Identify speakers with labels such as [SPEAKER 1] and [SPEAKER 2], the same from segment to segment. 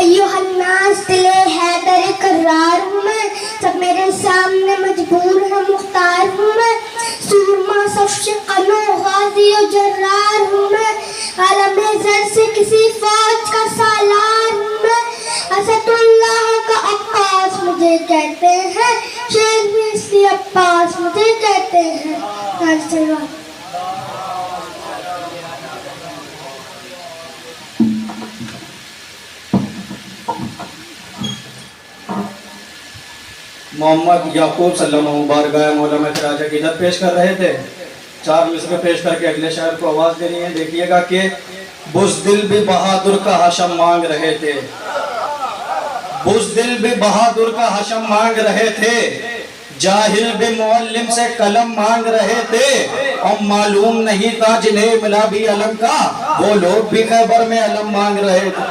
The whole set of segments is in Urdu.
[SPEAKER 1] ایھا الناس دل حیدر کرار ہوں میں، سب میرے سامنے مجبور ہے مختار ہوں میں، سورما صف قنو غازی و جرار ہوں میں، عالم زر سے کسی فوج کا سالار ہوں میں، اسد اللہ کا عباس مجھے کہتے ہیں، شیر میں اس لیے عباس مجھے کہتے ہیں۔
[SPEAKER 2] محمد یعقوب صلی اللہ علیہ وسلم بارگاہ مولا میں خراج عقیدت پیش کر رہے تھے۔ 4 مصرع پیش کر کے اگلے شاعر کو آواز دینی ہے۔ دیکھیے گا کہ بزدل بھی بہادر کا حشم مانگ رہے تھے، بزدل بھی بہادر کا حشم مانگ رہے تھے، جاہل بھی معلم سے قلم مانگ رہے تھے، اور معلوم نہیں تھا جنہیں ملا بھی علم کا، وہ لوگ بھی خیبر میں علم مانگ رہے تھے۔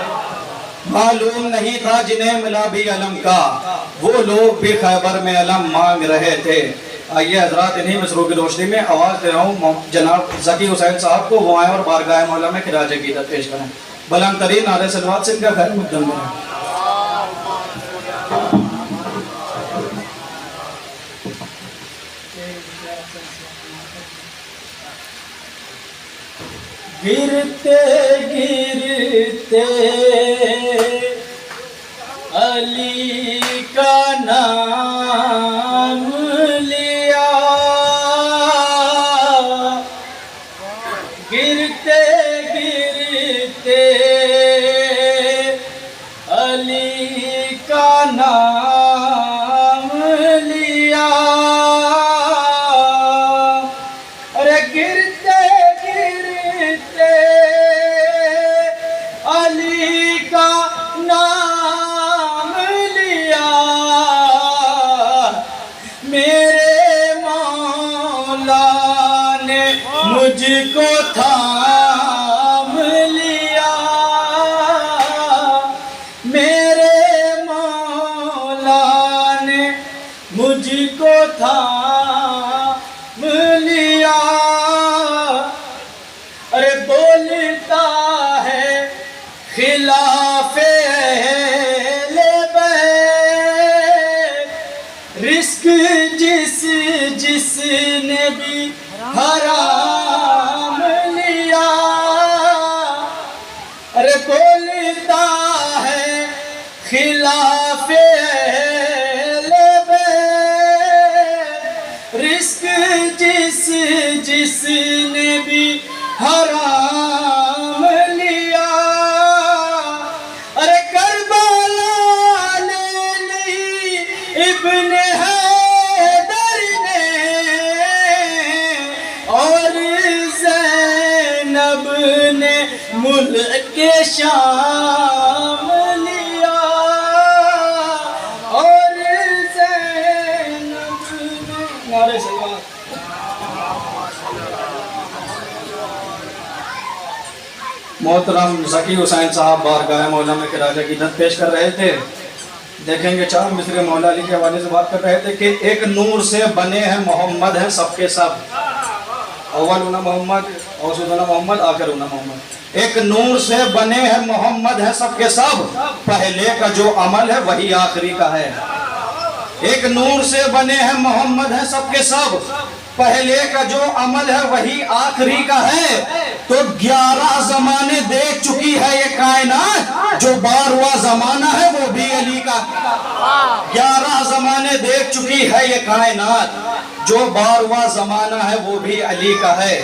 [SPEAKER 2] معلوم نہیں تھا جنہیں ملا بھی علم کا، وہ لوگ بھی خیبر میں علم مانگ رہے تھے۔ آئیے حضرات انہی مصرعوں کی روشنی میں آواز دے رہا ہوں جناب ذکی حسین صاحب کو، وہ آئیں اور بارگاہ مولا میں خراج عقیدت پیش کریں۔ بلند ترین نعرے صلوات سے ان کا خیر مقدم کریں۔
[SPEAKER 3] گرتے گرتے علی کا نام لیا، گرتے گرتے علی کا نام لیا، ارے گرتے گرتے علی کا نام لیا، میرے مولا نے مجھ کو تھام لیا، میرے مولا نے مجھ کو تھام لیا، ارے بولتا ہے خلاف اہل بیت، رزق جس نے بھی حرام لیا، ارے بولتا ہے خلاف اہل بیت، رزق جس نے بھی حرام لیا، ارے کربلا نے لی ابن حیدر نے، اور زینب نے ملک شام لیا، اور زینب نے نعرے صلوات۔
[SPEAKER 2] محترم ذکی حسین صاحب بارگاہ مولا میں خراج عقیدت پیش کر رہے تھے۔ دیکھیں گے 4 مصرع مولا علی کے حوالے سے بات کر رہے تھے کہ ایک نور سے بنے ہیں محمد ہیں سب کے سب، اولنا محمد، اوسطنا محمد، آخرنا محمد، ایک نور سے بنے ہیں محمد ہیں سب کے سب، پہلے کا جو عمل ہے وہی آخری کا ہے، ایک نور سے بنے ہیں محمد ہیں سب کے سب، پہلے کا جو عمل ہے وہی آخری کا ہے، تو 11 زمانے دیکھ چکی ہے یہ کائنات، جو 12واں زمانہ ہے وہ بھی علی کا، 11 زمانے دیکھ چکی ہے یہ کائنات، جو 12واں زمانہ ہے وہ بھی علی کا ہے۔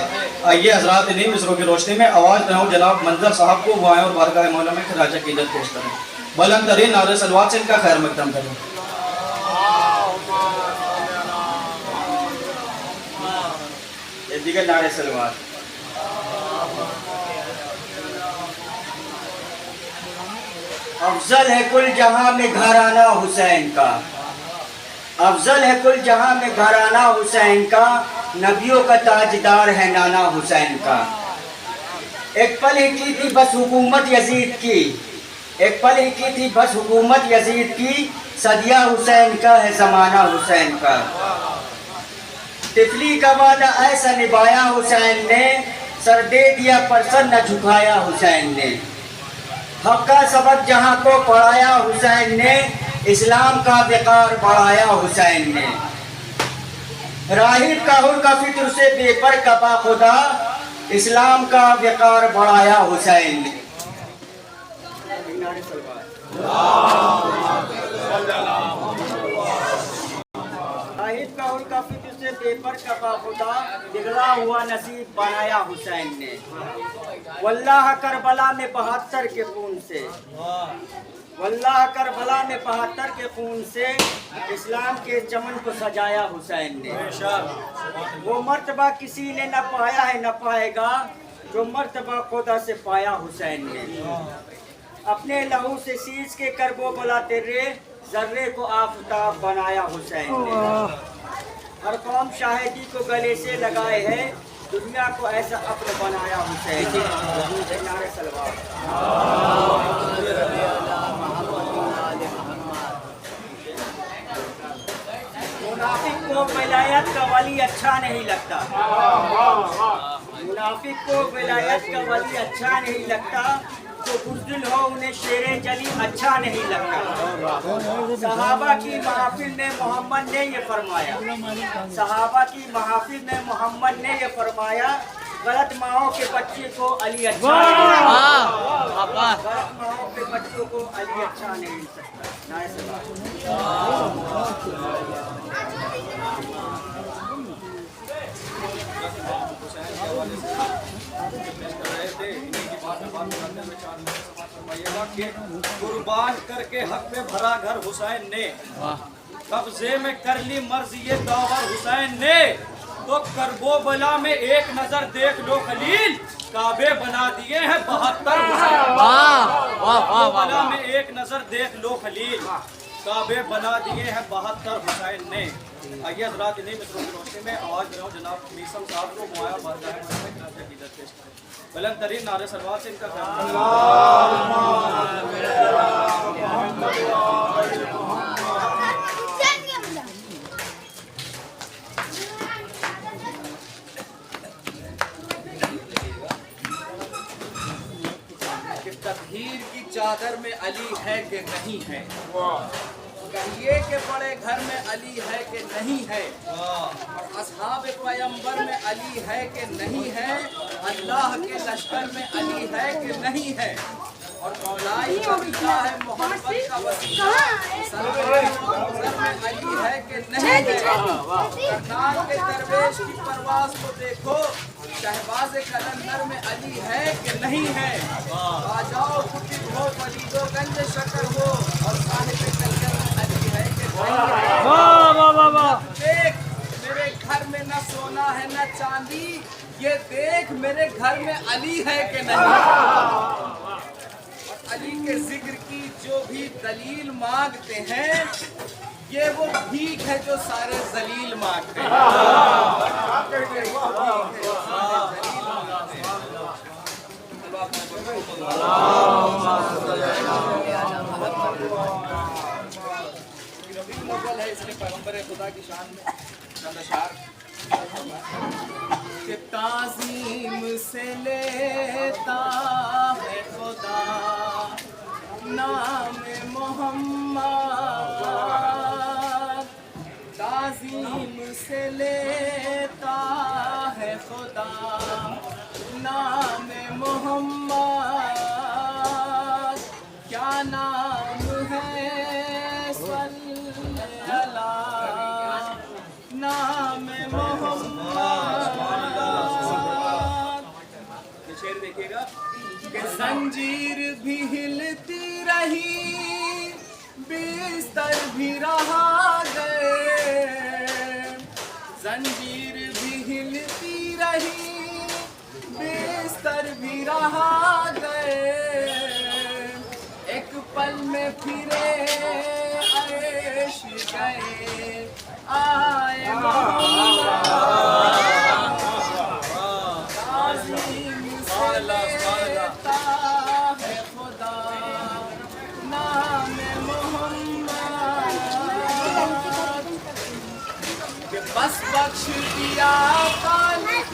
[SPEAKER 2] آئیے حضرات انہی مصرعوں کی روشنی میں آواز دے رہا ہوں جناب منظر صاحب کو، وہ آئیں اور بارگاہ مولا میں خراج عقیدت پیش کریں۔ بلند ترین نعرے صلوات سے ان کا خیر مقدم کریں۔
[SPEAKER 3] دیگر نعرے صلوات۔ افضل ہے کل جہاں میں گھرانہ حسین کا، افضل ہے کل جہاں میں گھرانہ حسین کا، نبیوں کا تاجدار ہے نانا حسین کا، ایک پل ہی کی تھی بس حکومت یزید کی، ایک پل ہی کی تھی بس حکومت یزید کی، صدیہ حسین کا ہے زمانہ حسین کا، طفلی کا وعدہ ایسا نبھایا حسین نے، سر دے دیا پر سر نہ جھکایا حسین نے، حق کا سبق جہاں کو پڑھایا حسین نے، اسلام کا وقار بڑھایا حسین نے۔ راہب کا حر کا فکر سے بے پر کپا خدا، اسلام کا وقار بڑھایا حسین نے۔ راہب کا حر کا فکر سے بے پر کپا خدا، بگڑا ہوا نصیب بنایا حسین نے۔ واللہ کربلا میں 72 کے خون سے، واللہ کربلا میں 72 کے خون سے اسلام کے چمن کو سجایا حسین نے۔ وہ مرتبہ کسی نے نہ پایا ہے نہ پائے گا جو مرتبہ خدا سے پایا حسین نے۔ اپنے لہو سے سیچ کے کربو بلا تیرے، ذرے کو آفتاب بنایا حسین نے۔ ہر قوم شاہدی کو گلے سے لگائے ہے، دنیا کو ایسا اپنا بنایا حسین نے۔ نعرہ سلوات۔ منافق کو ولایت کا ولی اچھا نہیں لگتا، منافق کو ولایت کا ولی اچھا نہیں لگتا، جو بزدل ہو انہیں شیر جلی اچھا نہیں لگتا۔ صحابہ کی محافل میں محمد نے یہ فرمایا، صحابہ کی محافل میں محمد نے یہ فرمایا، غلط ماؤں کے بچے کو علی اچھا نہیں لگتا، غلط ماؤں کے بچوں کو علی اچھا نہیں لگتا۔
[SPEAKER 2] قربان کر کے حق میں بھرا گھر حسین نے، قبضے میں کر لی مرض یہ داور حسین نے، تو کربو بلا میں ایک نظر دیکھ لو خلیل، کعبے بنا دیے ہیں 72 حسین۔ کربو بلا میں ایک نظر دیکھ لو خلیل، کعبے بنا دیے ہیں 72 حسین نے۔ آئیے حضرات انہیں مصروں کی روشنی میں آواز دے رہا ہوں جناب میسم صاحب کو معایا بارگاہ میں خراج عقیدت پیش کریں۔ بلند ترین نعرے سلوات سے ان کا خیال
[SPEAKER 4] کہ تطہیر کی چادر میں علی ہے کہ نہیں ہے، کہیے کہ بڑے گھر میں علی ہے کہ نہیں ہے، اور اصحاب پیمبر میں علی ہے کہ نہیں ہے، اللہ کے لشکر میں علی ہے کہ نہیں ہے، اور مولائی کا بیٹا ہے محمد کا وسیلہ، سرور میں علی ہے کہ نہیں ہے۔ کرنال کے درویش کی پرواز کو دیکھو، شہباز کلندر میں علی ہے کہ نہیں ہے، آ جاؤ کتب ہو فرید و گنج شکر ہو، اور صاحب کلگر میں علی ہے کہ نہیں ہے۔ دیکھ میرے گھر میں نہ سونا ہے نہ چاندی، یہ دیکھ میرے گھر میں علی ہے کہ نہیں۔ علی کے ذکر کی جو بھی دلیل مانگتے ہیں، یہ وہ بھیک ہے جو سارے ذلیل مانگتے ہیں۔ مغل ہے اس نے پیغمبر خدا کی شان میں چند اشعار کہ تعظیم سے لیتا ہے خدا نام محمد، تعظیم سے لیتا ہے خدا نام محمد، کیا نام ہے صلی اللہ نام محمد۔ شعر دیکھیے گا کہ زنجیر بھی ہلتی رہی بستر بھی رہا گئے، زنجیر بھی ہلتی رہی بستر بھی رہا گئے، ایک پل میں پھرے عیش گئے آئے محمد، تعظیم سے لیتا ہے خدا نام محمد، کہ بس بخش دیا خالق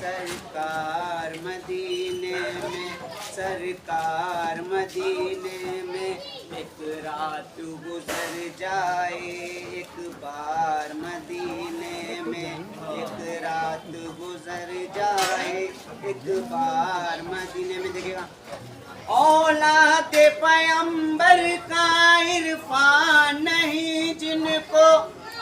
[SPEAKER 5] سرکار مدینے میں، سرکار مدینے میں، ایک رات گزر جائے ایک بار مدینے میں، ایک رات گزر جائے ایک بار مدینے میں. دیکھیے گا اولاد پیغمبر کا عرفان نہیں جن کو،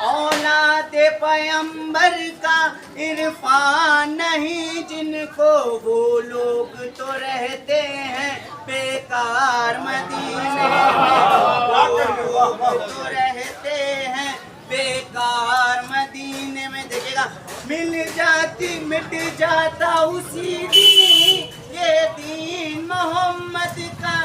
[SPEAKER 5] اولاد پیغمبر کا عرفان نہیں جن کو، وہ لوگ تو رہتے ہیں بیکار مدینے میں، وہ لوگ تو رہتے ہیں بیکار مدینے میں. دیکھے گا مل جاتی مٹ جاتا اسی دن یہ دین محمد کا،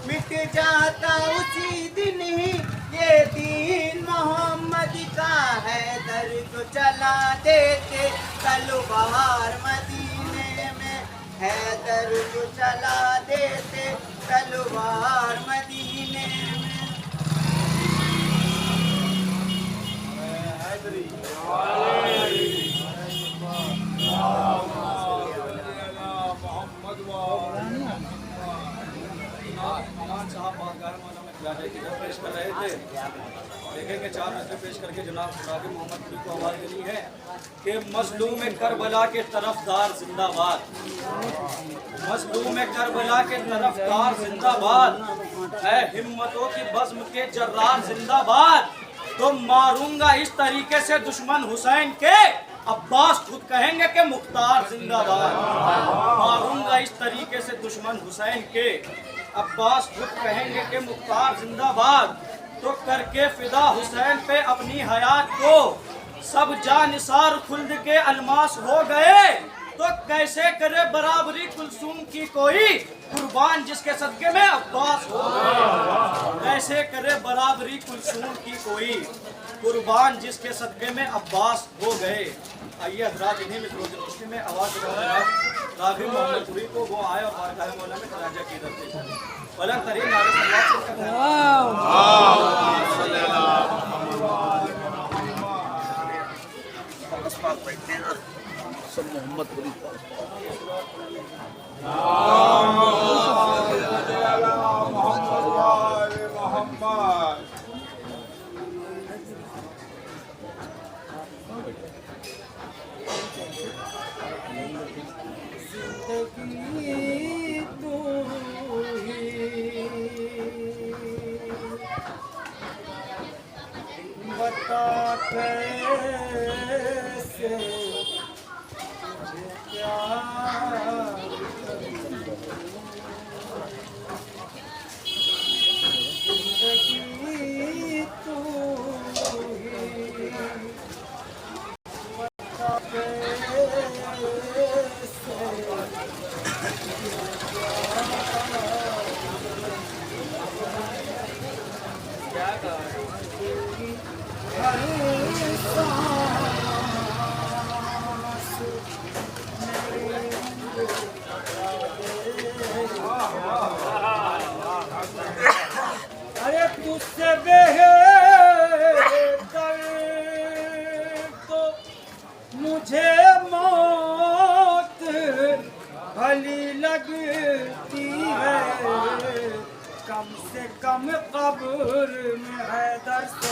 [SPEAKER 5] مٹ جاتا اسی دن ہی یہ دین محمد کا. حیدر کو چلا دیتے تلوار مدینے میں، حیدر کو چلا دیتے تلوار مدینے میں.
[SPEAKER 2] امام صاحب بارگاہ مولا میں خراج عقیدت پیش کر رہے تھے. دیکھیں کہ 4 مصرے پیش کر کے جناب غازی محمد پوری کو آواز دینی ہے کہ مظلوم کربلا کے طرفدار زندہ باد، مظلوم کربلا کے طرفدار زندہ باد، اے ہمتوں کی بزم کے جرار زندہ باد. تو ماروں گا اس طریقے سے دشمن حسین کے، عباس خود کہیں گے کہ مختار زندہ باد. ماروں گا اس طریقے سے دشمن حسین کے، عباس خود کہیں گے کہ مختار زندہ باد. تو کر کے فدا حسین پہ اپنی حیات کو، سب جانثار خلد کے الماس ہو گئے. تو کیسے کرے برابری کلثوم کی کوئی، قربان جس کے صدقے میں عباس ہو گئے. کیسے کرے برابری کلثوم کی کوئی، قربان جس کے صدقے میں عباس ہو گئے. آئیے حضرات انہیں مصروف میں آواز غازی محمد پوری کو وہ آئے اور بارگاہ مولا میں خراج عقیدت پیش کرے. بلند ترین نعرہ صلوات سے
[SPEAKER 4] محمد پوری
[SPEAKER 5] بتا کیسے تجھے پیار زندگی تو ہی، بتا ارے تجھ سے بہتر تو مجھے موت بھلی لگتی ہے، کم سے کم قبر میں حیدر سے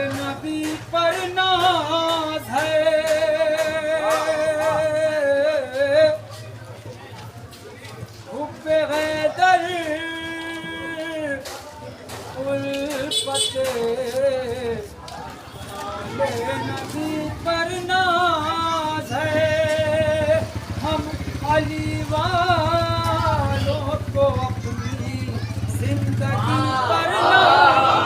[SPEAKER 5] نبی پر ناز ہے، حب حیدر الفت نبی پر ناز ہے. ہم علی والوں کو اپنی زندگی پر ناز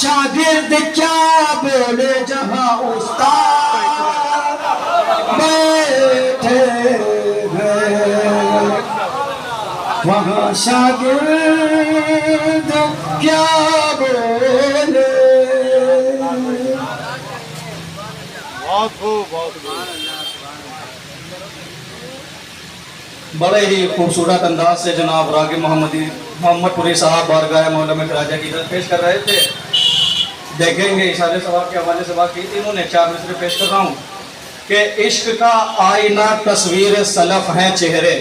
[SPEAKER 5] شاگرد کیا بولے جہاں استاد بیٹھے ہیں، وہاں شاگرد کیا بولے.
[SPEAKER 2] بڑے ہی خوبصورت انداز سے جناب راغب محمد پوری صاحب بارگاہ مولا میں خراجہ عقیدت پیش کر رہے تھے. دیکھیں گے اشارے ثواب کے حوالے سے بات کی تھی انہوں نے. 4 مصرے پیش کر رہا ہوں کہ عشق کا آئینہ تصویر سلف ہیں چہرے.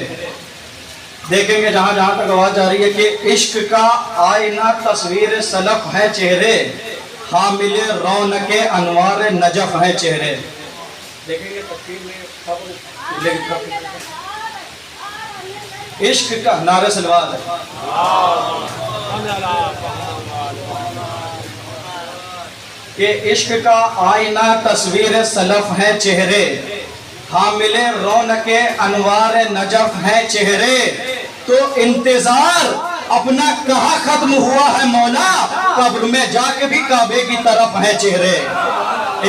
[SPEAKER 2] دیکھیں گے جہاں جہاں تک آواز جا رہی ہے کہ عشق کا آئینہ تصویر سلف ہیں چہرے، حامل رونق انوار نجف ہیں چہرے. دیکھیں گے تفصیل میں عشق کا نعرہ سلوات ہے. کہ عشق کا آئینہ تصویر سلف ہیں چہرے، حامل رونق انوار نجف ہیں چہرے. تو انتظار اپنا کہاں ختم ہوا ہے مولا، قبر میں جا کے بھی کعبے کی طرف ہیں چہرے.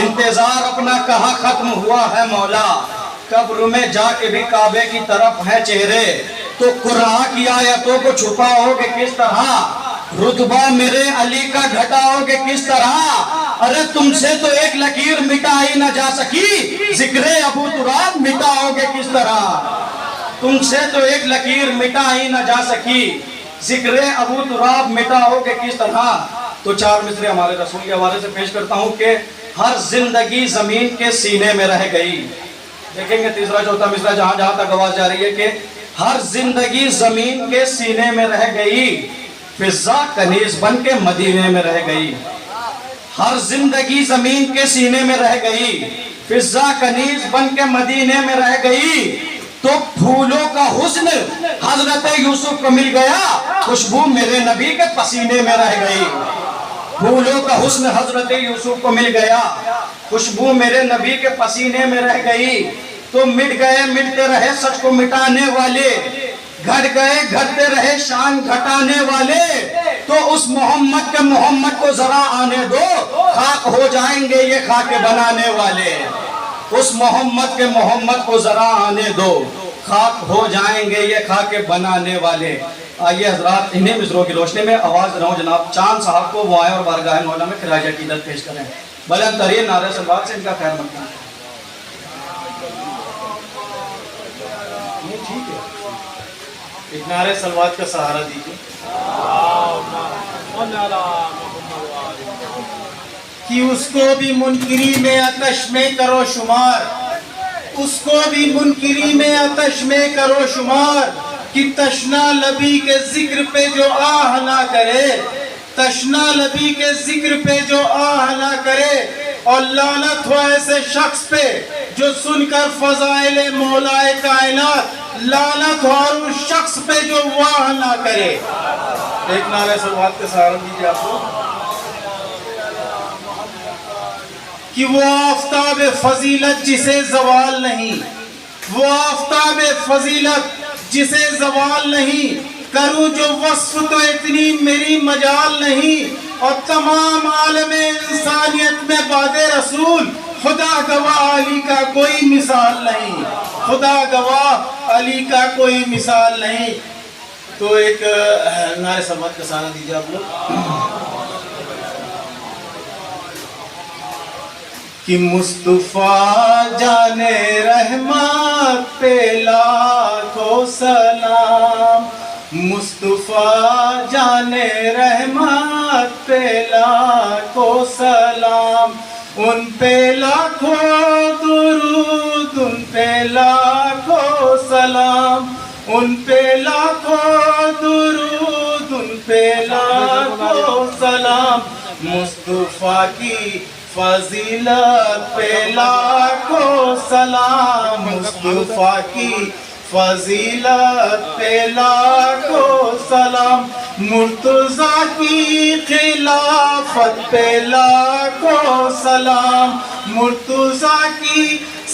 [SPEAKER 2] انتظار اپنا کہاں ختم ہوا ہے مولا، قبر میں جا کے بھی کعبے کی طرف ہیں چہرے. تو قرآن کی آیتوں کو چھپاؤ گے کس طرح، رتبہ میرے علی کا گھٹاؤ گے کس طرح. ارے تم سے تو ایک لکیر مٹائی نہ جا سکی، ذکر ابو تراب مٹاؤ گے کس طرح. تم سے تو ایک لکیر مٹائی نہ جا سکی، ذکر ابو تراب مٹاؤ گے کس طرح. تو 4 مصرے ہمارے رسول کے حوالے سے پیش کرتا ہوں کہ ہر زندگی زمین کے سینے میں رہ گئی. دیکھیں گے تیسرا چوتھا مصرع جہاں جہاں تک آواز جا رہی ہے کہ ہر زندگی زمین کے سینے میں رہ گئی، فضا کنیز بن کے مدینے میں رہ گئی. ہر زندگی زمین کے سینے میں رہ گئی، فضا کنیز بن کے مدینے میں رہ گئی. تو پھولوں کا حسن حضرت یوسف کو مل گیا، خوشبو میرے نبی کے پسینے میں رہ گئی. پھولوں کا حسن حضرت یوسف کو مل گیا، خوشبو میرے نبی کے پسینے میں رہ گئی. تو مٹ گئے مٹتے رہے سچ کو مٹانے والے، گھٹ گئے گھٹتے رہے شان گھٹانے والے. تو اس محمد کے محمد کو ذرا آنے دو، خاک ہو جائیں گے یہ خاک بنانے والے. اس محمد کے محمد کو ذرا آنے دو، خاک ہو جائیں گے یہ خاک بنانے والے. آئیے حضرات انہیں مصروں کی روشنی میں آواز دے رہا ہوں جناب چاند صاحب کو وہ آئیں اور بارگاہ مولا میں خراج عقیدت پیش کریں. بلند ترین نعرہ سلوات سے ان کا خیر مقدم. ٹھیک ہے،
[SPEAKER 6] ایک نعرہ سلوات کا سہارا دیجیے. کہ اس کو بھی منکری میں آتش میں کرو شمار، اس کو بھی منکری میں آتش میں کرو شمار. کہ تشنا لبی کے ذکر پہ جو آہ نہ کرے، تشنا لبی کے ذکر پہ جو آہ نہ کرے. اور لعنت ہو ایسے شخص پہ جو سن کر فضائل مولا کائنات، لعنت ہو اور اس شخص پہ جو واہ نہ کرے.
[SPEAKER 2] ایک نعرہ سلوات کا سہارا دیجیے آپ کو.
[SPEAKER 6] کہ وہ آفتاب فضیلت جسے زوال نہیں، وہ آفتاب فضیلت جسے زوال نہیں. کروں جو وصف تو اتنی میری مجال نہیں. اور تمام عالم انسانیت میں بعد رسول خدا گواہ علی کا کوئی مثال نہیں، خدا گواہ علی کا کوئی مثال نہیں.
[SPEAKER 2] تو ایک نعرہ سلوات کا سہارا دیجیے آپ لوگ.
[SPEAKER 6] کہ مصطفیٰ جان رحمت پہ لاکھوں سلام، مصطفیٰ جان رحمت پہ لاکھوں سلام. ان پہ لاکھوں درود، ان پہ لاکھوں سلام، ان پہ لاکھوں درود، ان پہ لاکھوں سلام. مصطفیٰ کی فضیلت پہ لاکھوں سلام، مصطفیٰ کی فضیلت پہ لاکھوں سلام. مرتضیٰ کی خلافت پہ لاکھوں سلام، مرتضیٰ کی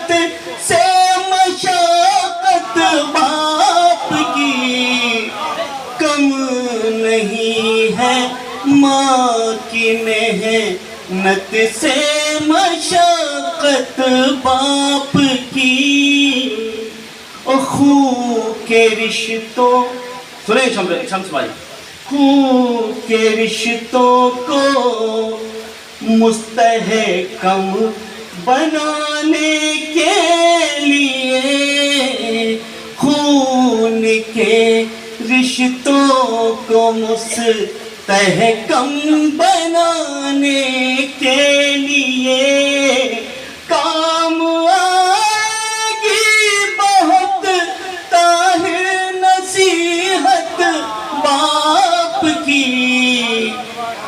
[SPEAKER 6] نت سے مشقت باپ کی کم نہیں ہے، ماں کی محنت سے مشقت باپ کی، خون کے رشتوں،
[SPEAKER 7] سنیں شمس بھائی،
[SPEAKER 6] خون کے رشتوں کو مستحکم بنانے کے لیے، خون کے رشتوں کو مستحکم بنانے کے لیے کام آئے گی بہت طاہر نصیحت باپ کی،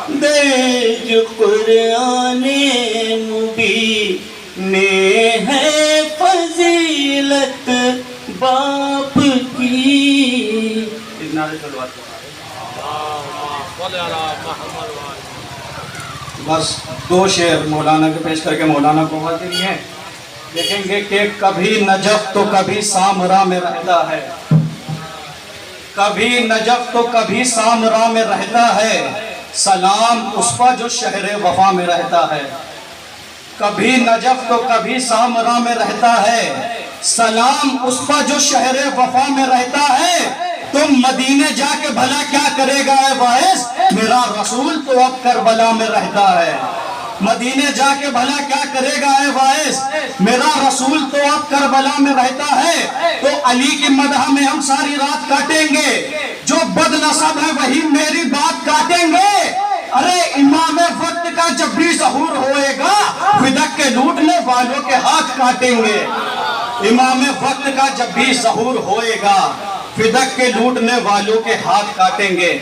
[SPEAKER 6] درج قرآن مبین میں ہے فضیلت باپ کی۔
[SPEAKER 2] بس دو شعر مولانا کے پیش کر کے مولانا کو وعدے دیے ہیں۔ دیکھیں گے کہ کبھی نجف تو کبھی سامرا میں رہتا ہے، کبھی نجف تو کبھی سامرا میں رہتا ہے، سلام اس پر جو شہر وفا میں رہتا ہے۔ کبھی نجف تو کبھی سامرا میں رہتا ہے، سلام اس پر جو شہر وفا میں رہتا ہے۔ تم مدینے جا کے بھلا کیا کرے گا اے باعث، میرا رسول تو اب کربلا میں رہتا ہے۔ مدینے جا کے بھلا کیا کرے گا اے باعث، میرا رسول تو اب کربلا میں رہتا ہے۔ تو علی کی مدح میں ہم ساری رات کاٹیں گے، جو بد نصب ہے وہی میری بات کاٹیں گے۔ ارے امام وقت کا جب بھی ظہور ہوئے گا، فدق کے لوٹنے والوں کے ہاتھ کاٹیں گے۔ امام وقت کا جب بھی ظہور ہوئے گا، فدق کے لوٹنے والوں کے ہاتھ کاٹیں گے۔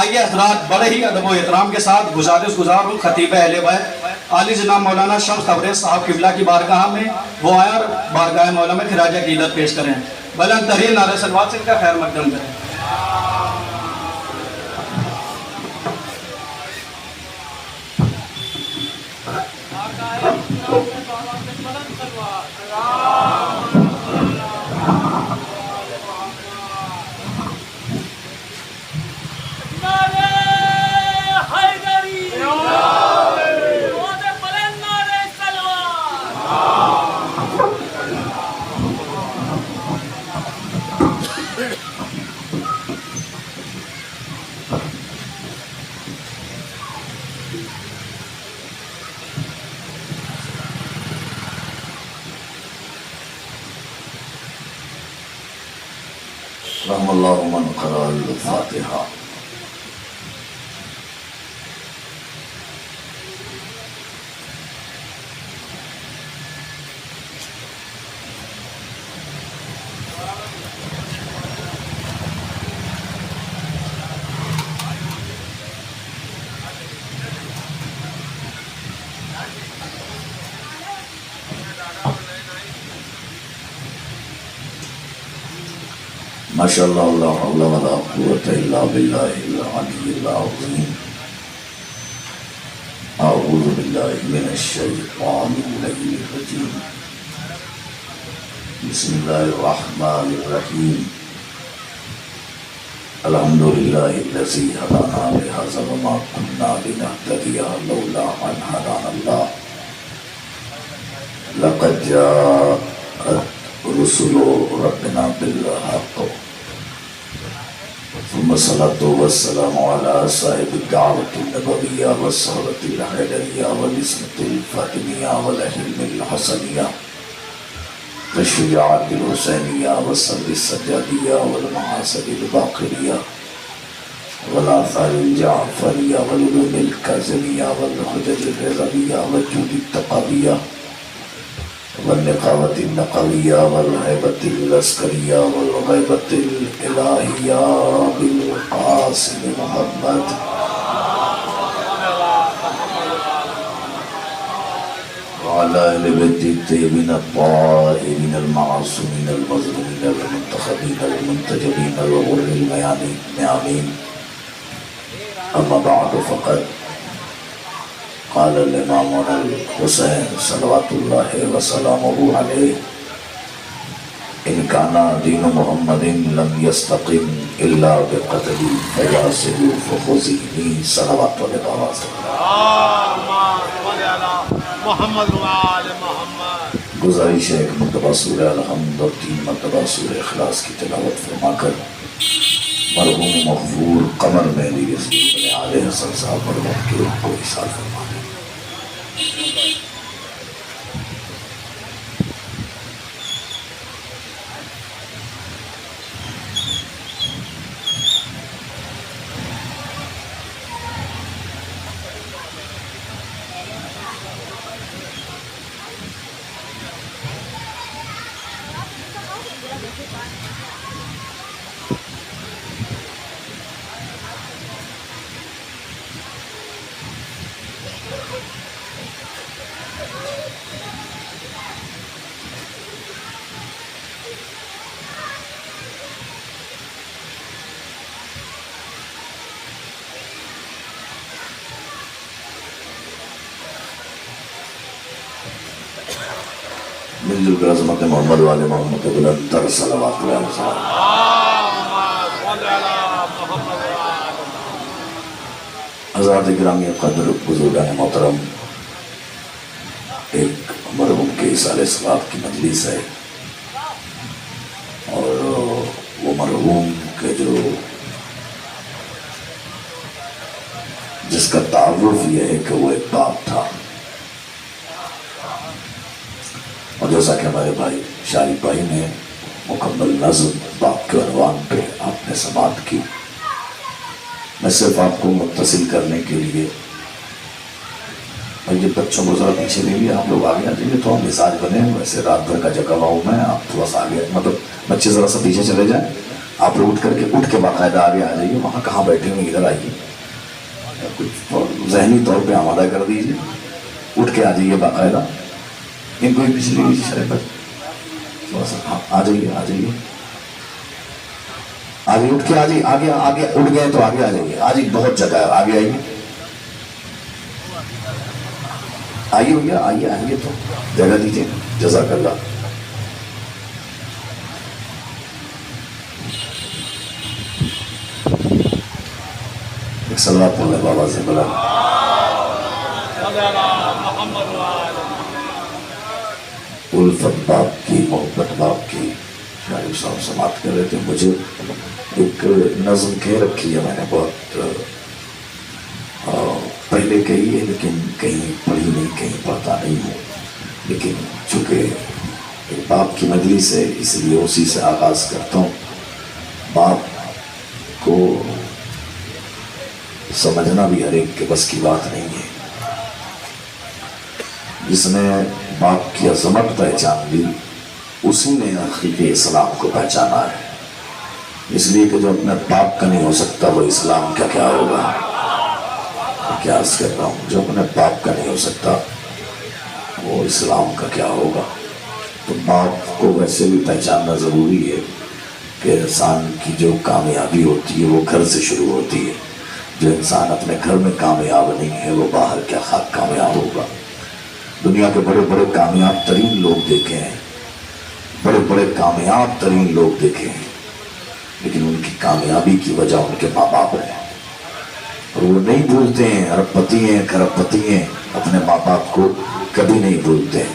[SPEAKER 2] آئیے حضرات، بڑے ہی ادب و احترام کے ساتھ گزارش گزار ہوں خطیب اہل بیت عالی جناب مولانا شمس تبریز صاحب قبلہ کی بارگاہ میں وہ آئے اور بارگاہ مولا میں خراج عقیدت پیش کریں۔ بلند ترین نعرہ صلوات سے ان کا خیر مقدم کریں۔
[SPEAKER 8] رحم اللہ من قرأ الفاتحہ۔ ماشاءاللہ لا حول ولا قوة الا باللہ العلی العظیم۔ اعوذ باللہ من الشیطان الرجیم، بسم اللہ الرحمن الرحیم۔ الحمدللہ الذی ہدانا لہذا وما کنا لنہتدی لولا ان ہدانا اللہ، لقد جاءت رسل ربنا بالحق، ثم الصلاة والسلام على صاحب الدعوة النبوية والصحبة الحيدرية والنسبة الفاطمية والحلم الحسنية والشجاعة الحسينية والصبر السجادية والمحاسن الباقرية والآثار الجعفرية والعلوم الكاظمية والحجج الرضوية والجود التقوية والنقاوة النقوية والهيبة العسكرية والغيبة الإلهية بالقاسم محمد وعلى آل بيت الطيبين الطاهرين المعصومين المظلومين المنتخبين المنتجبين الغر الميامين، أما بعد فقد قال الامام الحسین صلوات اللہ وسلامہ علیہ ان کانا دین محمد لم یستقم الا بقتل فیاسر فخذینی صلوات اللہ
[SPEAKER 6] محمد وآل محمد.
[SPEAKER 8] گزارش ہے ایک مرتبہ سورہ الحمد اور 3 مرتبہ سورہ اخلاص کی تلاوت فرما کر مرحوم مغفور قمر مہدی رسول علیہ حسن صاحب مرحوم کی روح کو احسان فرما دیں. مل جل کر عظمت محمد والے محمد بلند تر صلوات علیہ وسلم. حضرات گرامی قدر بزرگان محترم، ایک مرحوم کے اصالہ ثواب کی مجلس ہے اور وہ مرحوم کے جس کا تعارف یہ ہے کہ وہ ایک باپ تھا، اور جیسا کہ ہمارے بھائی شاری بھائی نے مکمل نظم باپ کے عنوان پہ آپ نے سماعت کی، میں صرف آپ کو متصل کرنے کے لیے یہ بچوں کو ذرا پیچھے لے لیا، آپ لوگ آگے آ جائیے تو ہم مزاج بنے. ویسے رات بھر کا جگہ ہوا ہوں میں، آپ تھوڑا سا آگے مطلب بچے ذرا سا پیچھے چلے جائیں، آپ لوگ اٹھ کے باقاعدہ آگے آ جائیے. وہاں کہاں بیٹھے ہوئے ادھر آئیے، کچھ ذہنی طور پہ آمادہ کر دیجیے، اٹھ کے آ جائیے باقاعدہ. ان کو پچھلی شرح پر تھوڑا سا آ جائیے آگے اٹھ کے آ جائیے، آگے اٹھ گئے تو آگے آ جائیے. آج بہت جگہ ہے، آگے آئیے بھیا، آئیے تو جگہ دیجیے. جزاک اللہ. ایک صلوات پڑھ لیں بابا سے بلا. الفت باپ کی، محبت باپ کی شاعر صاحب سماعت کر رہے تھے. مجھے ایک نظم کہہ رکھی ہے میں نے، بہت پہلے کہی ہے لیکن کہیں پڑھی نہیں، کہیں پڑھتا نہیں ہوں. لیکن چونکہ ایک باپ کی مجلس ہے اس لیے اسی سے آغاز کرتا ہوں. باپ کو سمجھنا بھی ہر ایک کے بس کی بات نہیں ہے. جس نے باپ کی عظمت پہچان لی اسی نے حقیقی اسلام کو پہچانا ہے. اس لیے کہ جو اپنے باپ کا نہیں ہو سکتا وہ اسلام کا کیا ہوگا. کیا عرض کر رہا ہوں، جو اپنے باپ کا نہیں ہو سکتا وہ اسلام کا کیا ہوگا. تو باپ کو ویسے بھی پہچاننا ضروری ہے کہ انسان کی جو کامیابی ہوتی ہے وہ گھر سے شروع ہوتی ہے. جو انسان اپنے گھر میں کامیاب نہیں ہے وہ باہر کیا خاک کامیاب ہوگا. دنیا کے بڑے بڑے کامیاب ترین لوگ دیکھے ہیں، بڑے بڑے کامیاب ترین لوگ دیکھے ہیں، لیکن ان کی کامیابی کی وجہ ان کے ماں باپ ہیں. اور وہ نہیں بھولتے ہیں، ارب پتی ہیں، کھرب پتی ہیں، اپنے ماں باپ کو کبھی نہیں بھولتے ہیں.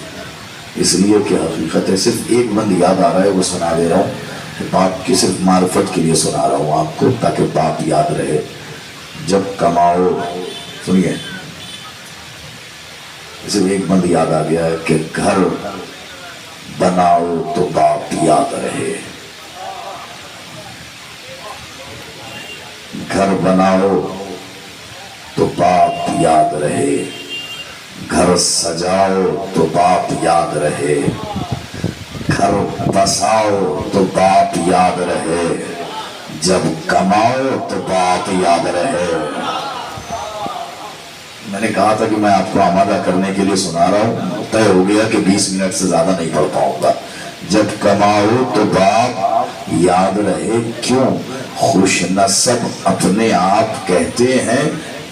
[SPEAKER 8] اس لیے کہ حقیقت ہے. صرف ایک بند یاد آ رہا ہے، وہ سنا دے رہا ہوں کہ باپ کی صرف معرفت کے لیے سنا رہا ہوں آپ کو، تاکہ باپ یاد رہے. جب کماؤ، سنیے، صرف ایک بند یاد آ گیا ہے کہ گھر بناؤ تو باپ یاد رہے. گھر بناؤ تو باپ یاد رہے. گھر سجاؤ تو باپ یاد رہے. گھر بساؤ تو باپ یاد رہے. جب کماؤ تو باپ یاد رہے. میں نے کہا تھا کہ میں آپ کو آمادہ کرنے کے لیے سنا رہا ہوں، طے ہو گیا کہ 20 منٹ سے زیادہ نہیں پڑھ پاؤں گا. جب کماؤ تو باپ یاد رہے. کیوں خوش نصب اپنے آپ کہتے ہیں،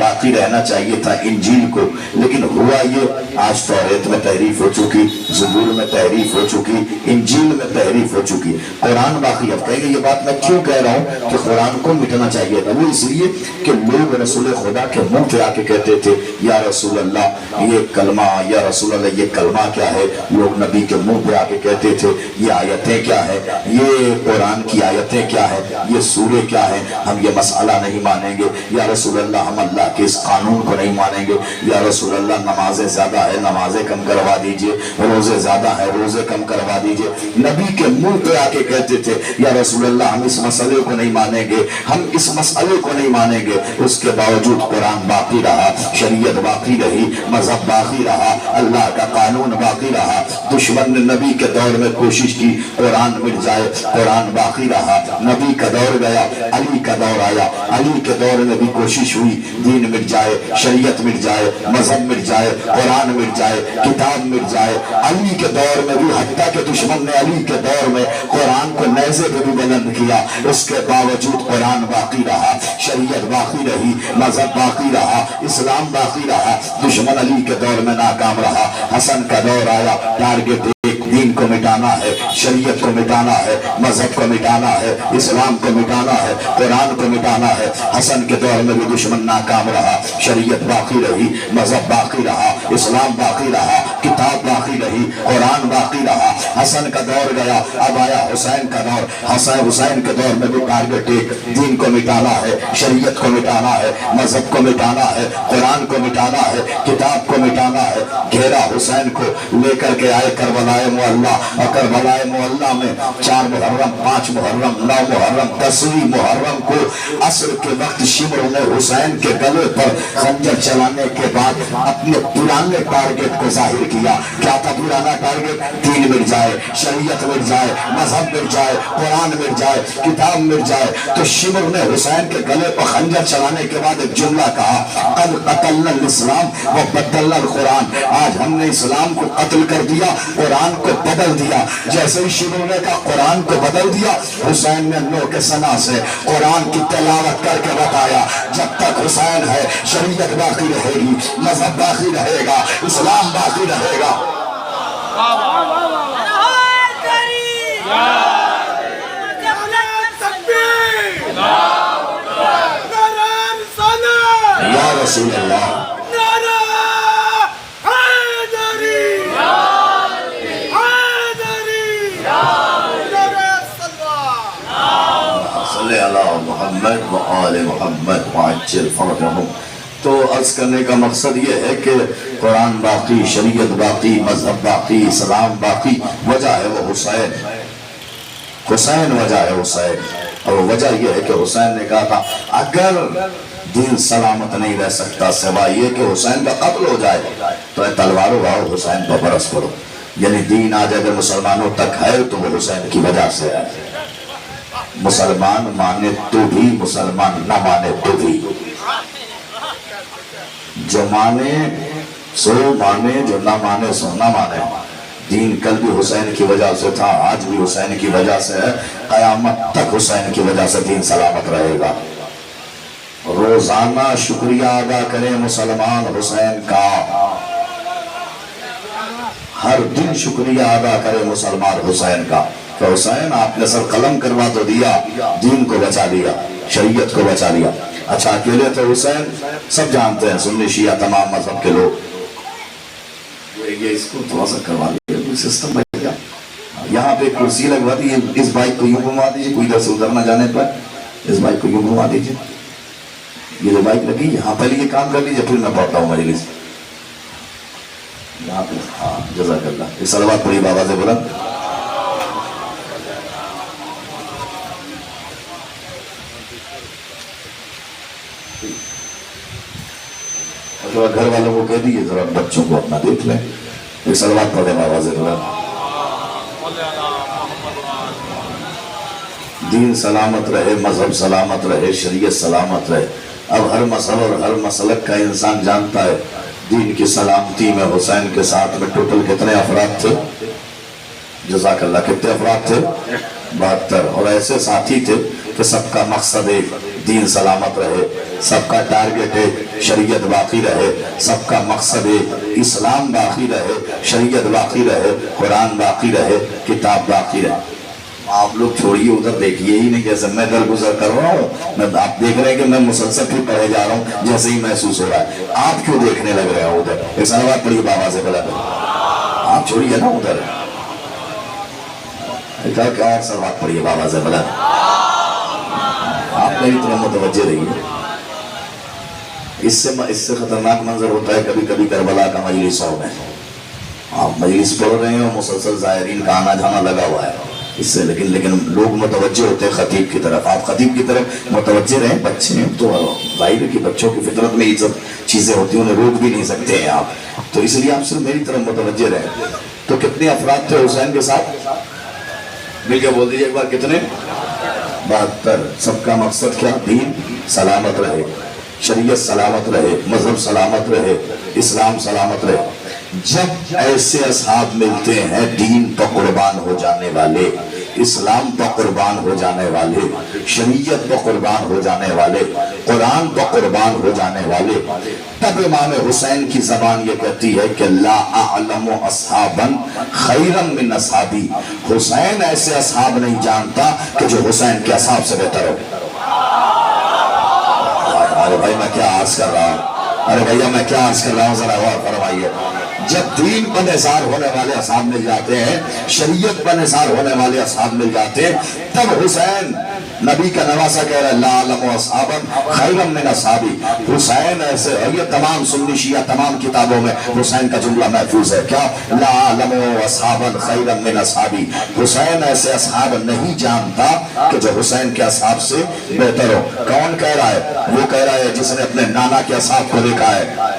[SPEAKER 8] باقی رہنا چاہیے تھا انجیل کو، لیکن ہوا یہ آج توریت میں تحریف ہو چکی، زبور میں تحریف ہو چکی، انجیل میں تحریف ہو چکی، قرآن باقی۔ اب کہیں گے یہ بات میں کیوں کہہ رہا ہوں کہ قرآن کو مٹنا چاہیے تھا؟ وہ اس لیے کہ لوگ رسول خدا کے منہ پہ آ کے کہتے تھے یا رسول اللہ یہ کلمہ، یا رسول اللہ یہ کلمہ کیا ہے؟ لوگ نبی کے منہ پہ آ کے کہتے تھے یہ آیتیں کیا ہے، یہ قرآن کی آیتیں کیا ہے، یہ سورے کیا ہے، ہم یہ مسئلہ نہیں مانیں گے یا رسول اللہ، ہم اللہ کے اس قانون کو نہیں مانیں گے یا رسول اللہ، نمازیں زیادہ ہے نمازیں کم کروا دیجئے، روزے زیادہ ہے روزے کم کروا دیجئے۔ نبی کے منہ پہ آ کے کہتے تھے یا رسول اللہ ہم اس مسئلے کو نہیں مانیں گے، ہم اس مسئلے کو نہیں مانیں گے۔ اس کے باوجود قرآن باقی رہا، شریعت باقی رہی، مذہب باقی رہا، اللہ کا قانون باقی رہا۔ دشمن نے نبی کے دور میں کوشش کی قرآن مٹ جائے، قرآن باقی رہا۔ نبی کا دور گیا، علی کا دور آیا، علی کے دور میں بھی کوشش ہوئی دین مٹ جائے، شریعت مٹ جائے، مذہب مٹ جائے، قرآن مٹ جائے، کتاب مٹ جائے۔ علی کے دور میں بھی حتیٰ کہ دشمن نے علی کے دور میں قرآن کو نیزے پہ بھی بلند کیا، اس کے باوجود قرآن باقی رہا، شریعت باقی رہی، مذہب باقی رہا، اسلام باقی رہا۔ دشمن علی کے دور میں ناکام رہا، حسن کا دور آیا، ٹارگٹ دین کو مٹانا ہے، شریعت کو مٹانا ہے، مذہب کو مٹانا ہے، اسلام کو مٹانا ہے، قرآن کو مٹانا ہے۔ حسن کے دور میں بھی دشمن ناکام رہا، شریعت باقی رہی، مذہب باقی رہا، اسلام باقی رہا، کتاب باقی رہی، قرآن باقی رہا۔ حسن کا دور گیا، اب آیا حسین کا دور۔ حسین کے دور میں بھی ٹارگٹ ایک، دین کو مٹانا ہے، شریعت کو مٹانا ہے، مذہب کو مٹانا ہے، قرآن کو مٹانا ہے، کتاب کو مٹانا ہے۔ گھیرا حسین کو لے کر کے آئے کربلائے معلیٰ، اور کربلائے معلیٰ میں 4 محرم، 5 محرم، 9 محرم، 10ویں محرم کو عصر کے وقت شمر نے حسین کے گلے پر خنجر چلانے کے بعد اپنے پرانے ٹارگٹ کو ظاہر کیا۔ کیا تھا پرانا ٹارگٹ؟ دین مٹ جائے، شریعت مٹ جائے، مذہب مٹ جائے، قرآن مٹ جائے، کتاب مٹ جائے۔ تو شمر نے حسین کے گلے پر خنجر چلانے کے بعد ایک جملہ کہا، قد قتلنا الاسلام و بدلنا القرآن۔ آج ہم نے اسلام کو قتل کر دیا، قرآن کو بدل دیا۔ جیسے ہی شمر نے کہا قرآن کو بدل دیا، حسین نے نو کے ثنا سے قرآن کی تلاوت کر کے بتایا جب تک حسین ہے شریعت باقی رہے گی، مذہب باقی رہے گا، اسلام باقی رہے گا۔ یا رسول اللہ، صلی اللہ محمد و آل محمد وعجل فرجہم۔ تو عرض کرنے کا مقصد یہ ہے کہ قرآن باقی، شریعت باقی، مذہب باقی، اسلام باقی۔ وجہ ہے وہ حسین، حسین وجہ ہے حسین۔ اور وجہ یہ ہے کہ حسین نے کہا تھا اگر دین سلامت نہیں رہ سکتا سوائے یہ کہ حسین کا قتل ہو جائے تو اے تلواروں آؤ حسین پر برس پڑو۔ یعنی دین آج اگر مسلمانوں تک ہے تو وہ حسین کی وجہ سے ہے۔ مسلمان مانے تو بھی، مسلمان نہ مانے تو بھی، جو مانے سو مانے، جو نہ مانے سو نہ مانے۔ دین کل بھی حسین کی وجہ سے تھا، آج بھی حسین کی وجہ سے ہے، قیامت تک حسین کی وجہ سے دین سلامت رہے گا۔ روزانہ شکریہ ادا کریں مسلمان حسین کا، ہر دن شکریہ ادا کرے مسلمان حسین کا کہ حسین آپ نے سر قلم کروا تو دیا، دین کو بچا لیا، شریعت کو بچا لیا۔ اچھا اکیلے تھے حسین؟ سب جانتے ہیں، سنی شیعہ تمام مذہب کے لوگ۔ یہ اس کو تھوڑا سا کروا دیا کوئی سسٹم بن گیا، یہاں پہ کرسی لگوا دی، اس بائک کو یوں گھما دیجیے، کوئی ادھر سے ادھر نہ جانے پر اس بائک کو یوں گھما دیجیے۔ یہ جو بائک لگی یہاں پہلے یہ کام کر لیجیے، پھر میں پڑھتا ہوں مجلس یہاں پہ۔ ہاں جزاک اللہ۔ یہ صلوات پڑھی بابا سے بلند۔ اور گھر والوں کو کہہ دیجیے ذرا بچوں کو اپنا دیکھ لیں، یہ صلوات پڑھیں بابا سے بلند۔ دین سلامت رہے، مذہب سلامت رہے، شریعت سلامت رہے۔ اب ہر مذہب اور ہر مسلک کا انسان جانتا ہے دین کی سلامتی میں حسین کے ساتھ میں ٹوٹل کتنے افراد تھے؟ جزاک اللہ، کتنے افراد تھے؟ 72۔ اور ایسے ساتھی تھے کہ سب کا مقصد ایک، دین سلامت رہے، سب کا ٹارگٹ ایک، شریعت باقی رہے، سب کا مقصد ایک، اسلام باقی رہے، شریعت باقی رہے، قرآن باقی رہے، کتاب باقی رہے۔ آپ لوگ چھوڑیے ادھر دیکھیے ہی نہیں، جیسے میں در گزر کر رہا ہوں، آپ دیکھ رہے ہیں کہ میں مسلسل پھر پڑھے جا رہا ہوں، جیسے ہی محسوس ہو رہا ہے۔ آپ کیوں دیکھنے لگ رہے ہو ادھر؟ ایک سلوات پڑھیے بابا سے بلا کر، آپ چھوڑیے نا ادھر، کیا اور سلوات پڑھیے بابا سے بلا کر، آپ میری طرف متوجہ رہیے۔ اس سے خطرناک منظر ہوتا ہے کبھی کبھی کربلا کا مجلسوں میں، آپ مجلس پڑھ رہے ہیں اور مسلسل زائرین کا آنا جانا لگا ہوا ہے اس سے، لیکن لوگ متوجہ ہوتے ہیں خطیب کی طرف۔ آپ خطیب کی طرف متوجہ رہیں، بچے ہیں تو ظاہر ہے کہ بچوں کی فطرت میں یہ سب چیزیں ہوتی ہیں، انہیں روک بھی نہیں سکتے ہیں آپ، تو اس لیے آپ صرف میری طرف متوجہ رہیں۔ تو کتنے افراد تھے حسین کے ساتھ؟ مل کے بول دیجیے ایک بار، کتنے؟ 72۔ سب کا مقصد کیا؟ دین سلامت رہے، شریعت سلامت رہے، مذہب سلامت رہے، اسلام سلامت رہے۔ جب ایسے اصحاب ملتے ہیں دین پر قربان ہو جانے والے، اسلام پر قربان ہو جانے والے، شریعت پر قربان ہو جانے والے، قرآن پر قربان ہو جانے والے، تب امام حسین کی زبان یہ کہتی ہے کہ لا اعلم اصحابا خیرا من اصحابی، حسین ایسے اصحاب نہیں جانتا کہ جو حسین کے اصحاب سے بہتر ہو۔ ارے بھائی میں کیا عرض کر رہا ہوں، ارے بھیا میں کیا عرض کر رہا ہوں، ذرا غور فرمائیے۔ جب دین پر نثار ہونے والے اصحاب مل جاتے ہیں، شریعت پر نثار ہونے والے اصحاب مل جاتے ہیں، تب حسین نبی کا نواسہ کہہ رہا ہے لا اعلم اصحابا خیرا من اصحابی، حسین ایسے، یہ تمام سنی شیعہ تمام کتابوں میں حسین کا جملہ محفوظ ہے، کیا؟ لا اعلم اصحابا خیرا من اصحابی، حسین ایسے اصحاب نہیں جانتا کہ جو حسین کے اصحاب سے بہتر ہو۔ کون کہہ رہا ہے؟ وہ کہہ رہا ہے جس نے اپنے نانا کے اصحاب کو دیکھا ہے۔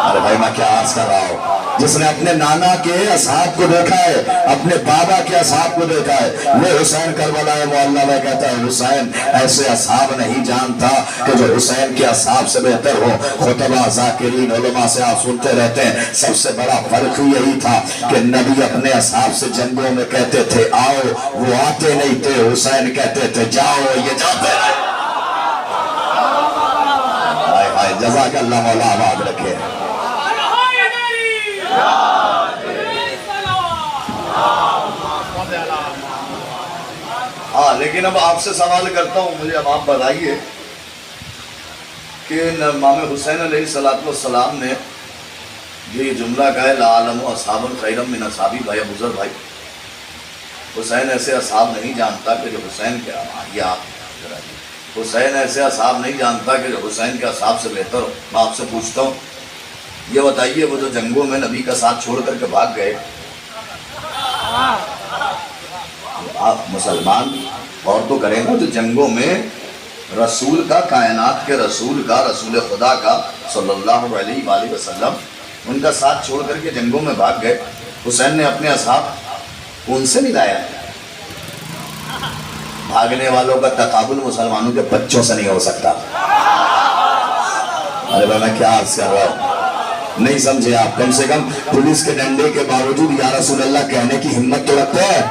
[SPEAKER 8] ارے بھائی میں کیا عرض کر رہا ہوں، جس نے اپنے نانا کے اصحاب کو دیکھا ہے، اپنے بابا کے اصحاب کو دیکھا ہے، وہ حسین کربلا معلیٰ میں کہتا ہے حسین ایسے اصحاب نہیں جانتا کہ جو حسین کے اصحاب سے بہتر ہو۔ خطبہ ذاکرین علماء سے آپ سنتے رہتے ہیں، سب سے بڑا فرق یہی تھا کہ نبی اپنے اصحاب سے جنگوں میں کہتے تھے آؤ، وہ آتے نہیں تھے، حسین کہتے تھے جاؤ، یہ جاتے رہے۔ جزاک اللہ مولا آباد رکھے۔ ہاں لیکن اب آپ سے سوال کرتا ہوں، مجھے اب آپ بتائیے کہ امام حسین علیہ السلام نے یہ جملہ کہا ہے لا اعلم اصحابا خیرا من اصحابی، بھائی بزرگ بھائی، حسین ایسے اصحاب نہیں جانتا کہ جو حسین کے حسین ایسے اصحاب نہیں جانتا کہ جو حسین کے اصحاب سے بہتر ہو۔ میں آپ سے پوچھتا ہوں، یہ بتائیے وہ جو جنگوں میں نبی کا ساتھ چھوڑ کر کے بھاگ گئے، آپ مسلمان غور تو کریں نا، جو جنگوں میں رسول کا، کائنات کے رسول کا، رسول خدا کا صلی اللہ علیہ وآلہ وسلم، ان کا ساتھ چھوڑ کر کے جنگوں میں بھاگ گئے، حسین نے اپنے اصحاب ان سے ملایا۔ بھاگنے والوں کا تقابل مسلمانوں کے بچوں سے نہیں ہو سکتا۔ ارے بھائی میں کیا عرض کر رہا ہوں، نہیں سمجھے آپ؟ کم سے کم پولیس کے ڈنڈے کے باوجود یا رسول اللہ کہنے کی ہمت تو رکھتے ہیں۔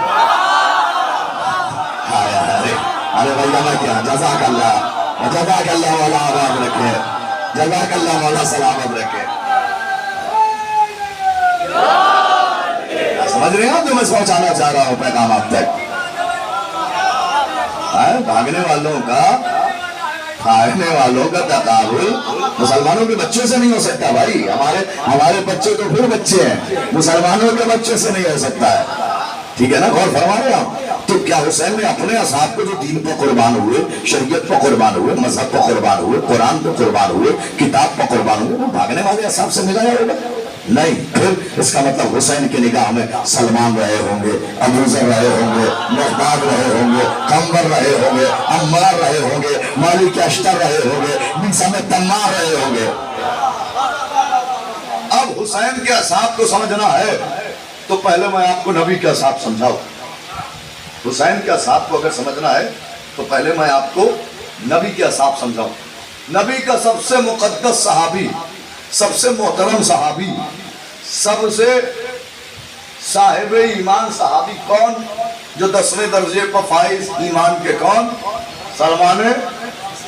[SPEAKER 8] ارے بھیا میں کیا، جزاک اللہ مولا آباد رکھے، جزاک اللہ مولا سلامت رکھے۔ سمجھ رہے ہیں آپ جو میں پہنچانا چاہ رہا ہوں پیغام آپ تک؟ بھاگنے والوں کا تقابل مسلمانوں کے بچوں سے نہیں ہو سکتا بھائی، ہمارے بچے تو پھر بچے ہیں، مسلمانوں کے بچوں سے نہیں ہو سکتا ہے، ٹھیک ہے نا؟ غور فرما رہے ہیں آپ؟ تو کیا حسین نے اپنے اصحاب کو جو دین پر قربان ہوئے، شریعت پر قربان ہوئے، مذہب پر قربان ہوئے، قرآن پر قربان ہوئے، کتاب پر قربان ہوئے، وہ بھاگنے والے اصحاب سے ملایا ہوگا؟ نہیں۔ پھر اس کا مطلب حسین کی نگاہ میں سلمان رہے ہوں گے، ابو ذر رہے ہوں گے، مقداد رہے ہوں گے، قنبر رہے ہوں گے، عمار رہے ہوں گے، مالک اشتر رہے ہوں گے، بن تمار رہے ہوں گے۔ اب حسین کے اصحاب کو سمجھنا ہے تو پہلے میں آپ کو نبی کے اصحاب سمجھاؤں۔ حسین کے اصحاب کو اگر سمجھنا ہے تو پہلے میں آپ کو نبی کے اصحاب سمجھاؤں۔ نبی کا سب سے مقدس صحابی، سب سے محترم صحابی، سب سے صاحب ایمان صحابی کون؟ جو 10ویں درجے پر فائز ایمان کے کون؟ سلمان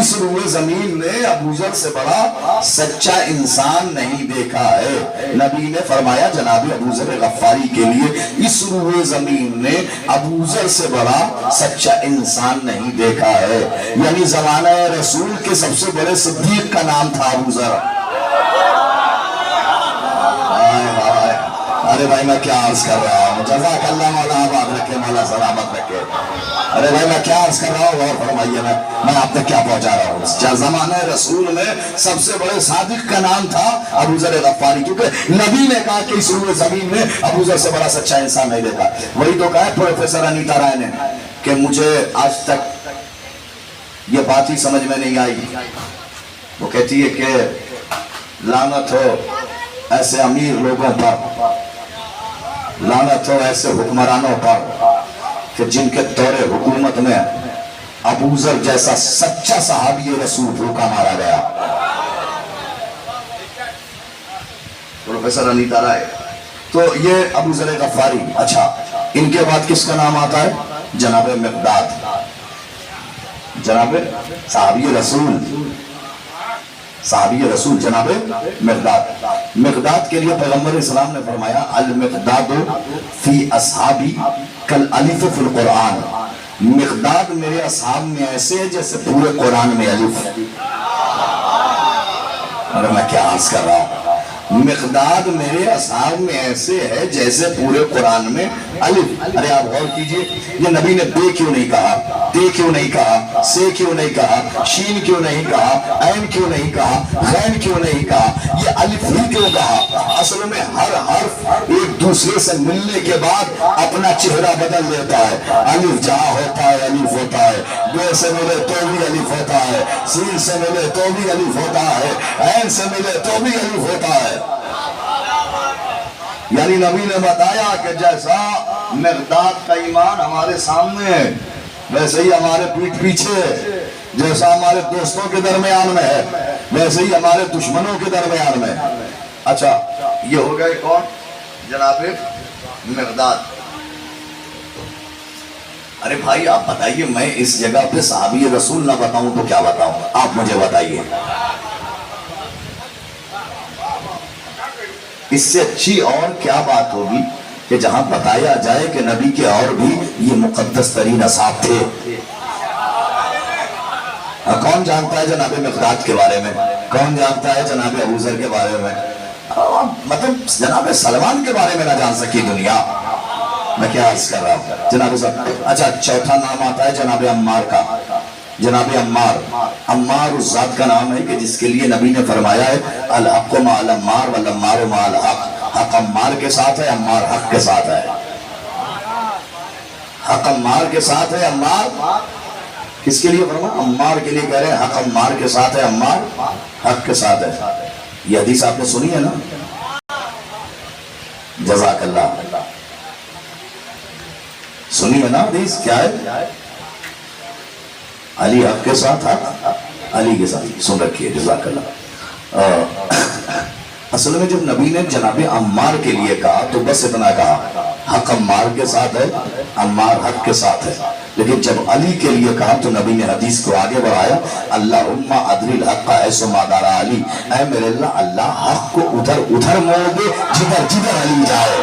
[SPEAKER 8] اس روئے زمین نے ابوذر سے بڑا سچا انسان نہیں دیکھا ہے. نبی نے فرمایا جناب ابوذر غفاری کے لیے اس روئے زمین نے ابوذر سے بڑا سچا انسان نہیں دیکھا ہے. یعنی زمانہ رسول کے سب سے بڑے صدیق کا نام تھا ابوذر. ارے بھائی میں کیا عرض کر رہا ہوں, جزاک اللہ مولا آباد رکھے, مولا سلامت رکھے. ارے بھائی میں کیا عرض کر رہا ہوں, اور فرمائیے میں آپ تک کیا پہنچا رہا ہوں. زمانہ رسول میں سب سے بڑے صادق کا نام تھا ابوذر غفاری, کیونکہ نبی نے کہا کہ اس روئے زمین میں ابوذر سے بڑا سچا انسان نہیں دیکھا. وہی تو کہا ہے پروفیسر انیتا رائے نے کہ مجھے آج تک یہ بات ہی سمجھ میں نہیں آئی. وہ کہتی ہے کہ لعنت ہو ایسے امیر لوگوں پر, لعنت ہو ایسے حکمرانوں پر کہ جن کے دور حکومت میں ابوذر جیسا سچا صحابی رسول بھوکا مارا گیا. پروفیسر انیتا رائے. تو یہ ابوذر غفاری. اچھا, ان کے بعد کس کا نام آتا ہے؟ جناب مقداد, جناب صحابی رسول, صحابی رسول جناب مقداد. مقداد کے لیے پیغمبر اسلام نے فرمایا المقداد فی اصحابی کالالف فی القرآن. مقداد میرے اصحاب میں ایسے ہے جیسے پورے قرآن میں الف. ارے میں کیا عرض کر رہا ہوں, مقداد میرے اصحاب میں ایسے ہے جیسے پورے قرآن میں الف. ارے آپ غور کیجئے, یہ نبی نے بے کیوں نہیں کہا, دے کیوں نہیں کہا, سے کیوں نہیں کہا, شین کیوں نہیں کہا, عین کیوں نہیں کہا, غین کیوں نہیں کہا, یہ الف ہی کیوں کہا؟ اصل میں ہر حرف ایک دوسرے سے ملنے کے بعد اپنا چہرہ بدل لیتا ہے. الف جہاں ہوتا ہے الف ہوتا ہے, بے سے ملے تو بھی الف ہوتا ہے, سین سے ملے تو بھی الف ہوتا ہے, عین سے ملے تو بھی الف ہوتا ہے. یعنی نبی نے بتایا کہ جیسا مقداد کا ایمان ہمارے سامنے ہے ویسے ہی ہمارے پیٹھ پیچھے, جیسا ہمارے دوستوں کے درمیان میں ہے ویسے ہی ہمارے دشمنوں کے درمیان میں. اچھا, یہ ہو گئے کون؟ جناب مقداد. ارے بھائی آپ بتائیے, میں اس جگہ پہ صحابی رسول نہ بتاؤں تو کیا بتاؤں, آپ مجھے بتائیے. اس سے اچھی اور کیا بات ہوگی کہ جہاں بتایا جائے کہ نبی کے اور بھی یہ مقدس ترین اصحاب تھے. کون جانتا ہے جناب مقداد کے بارے میں, کون جانتا ہے جناب ابوذر کے بارے میں, مطلب جناب سلمان کے بارے میں نہ جان سکی دنیا. میں کیا عرض کر رہا ہوں جناب صاحب. اچھا, چوتھا نام آتا ہے جناب عمار کا. جناب عمار, عمار اس ذات کا نام ہے کہ جس کے لیے نبی نے فرمایا ہے الحق مع العمار والعمار مع الحق. حق عمار کے ساتھ ہے, عمار حق کے ساتھ ہے. حق عمار کے ساتھ ہے, عمار کس کے لیے فرمایا؟ عمار کے لیے کہہ رہے ہیں حق عمار کے ساتھ ہے, عمار حق کے ساتھ ہے. یہ حدیث آپ نے سنی ہے نا, جزاک اللہ, سنی ہے نا حدیث, کیا ہے؟ علی حق کے ساتھ, حق علی کے ساتھ, سن رکھیے, جزاک اللہ. اصل میں جب نبی نے جناب عمار کے لیے کہا تو بس اتنا کہا حق عمار کے ساتھ ہے, عمار حق کے ساتھ ہے. لیکن جب علی کے لیے کہا تو نبی نے حدیث کو آگے بڑھایا اللہم ادری الحق ایسو ما دار علی, اے میرے اللہ, اللہ حق کو ادھر ادھر موڑ دے جدھر جدھر علی جائے.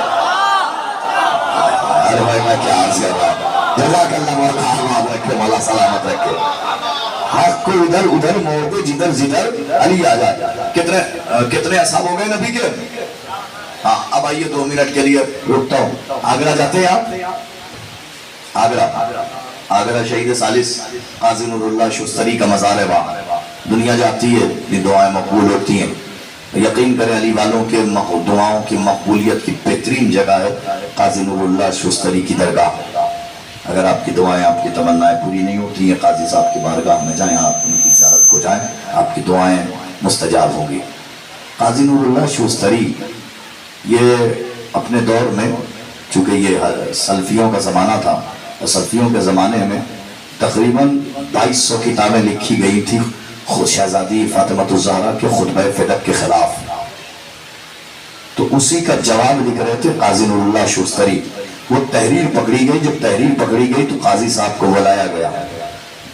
[SPEAKER 8] ارے بھائی میں کیا عرض کر رہا ہوں, جزاک اللہ مولا آباد رکھے, مولا سلامت رکھے. حق کو ادھر ادھر موڑ دے جدھر جدھر علی آ جائے. کتنے اصحاب ہو گئے نبی کے؟ ہاں, اب آئیے 2 منٹ کے لیے رکتا ہوں. آگرہ جاتے ہیں آپ؟ آگرہ شہید ثالث قاضی نور اللہ شستری کا مزار ہے. وہاں دنیا جاتی ہے, یہ دعائیں مقبول ہوتی ہیں. یقین کریں علی والوں کے دعاؤں کی مقبولیت کی بہترین جگہ ہے قاضی نور اللہ شستری کی درگاہ. اگر آپ کی دعائیں, آپ کی تمنائیں پوری نہیں ہوتی ہیں, قاضی صاحب کی بارگاہ میں جائیں, آپ ان کی زیارت کو جائیں, آپ کی دعائیں مستجاب ہوں گی. قاضی نور اللہ شستری یہ اپنے دور میں, چونکہ یہ سلفیوں کا زمانہ تھا, اور سلفیوں کے زمانے میں تقریباً 2200 کتابیں لکھی گئی تھی شہزادی فاطمہ الزہرا کے خطبہ فدق کے خلاف. تو اسی کا جواب لکھ رہے تھے قاضی نور اللہ شستری. وہ تحریر پکڑی گئی, جب تحریر پکڑی گئی تو قاضی صاحب کو بلایا گیا.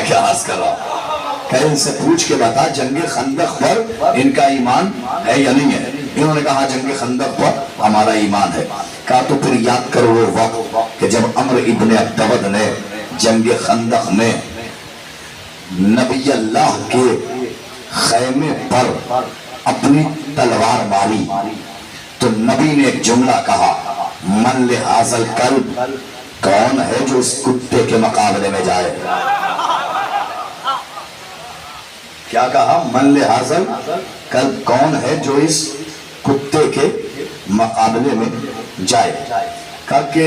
[SPEAKER 8] میں کیا عرض کر رہا ہوں؟ کہ ان سے پوچھ کے بتا جنگ خندق پر ان کا ایمان ہے یا نہیں ہے؟ انہوں نے کہا جنگ خندق پر ہمارا ایمان ہے. کہا تو پھر یاد کرو وہ وقت کہ جب عمرو ابن عبدود نے جنگ خندق میں نبی اللہ کے خیمے پر اپنی تلوار ماری تو نبی نے ایک جملہ کہا من لحاظ الکلب، کون ہے جو اس کتے کے مقابلے میں جائے؟ کیا کہا؟ من لحاظ الکلب، کون ہے جو اس کتے کے مقابلے میں جائے؟ کہا کہ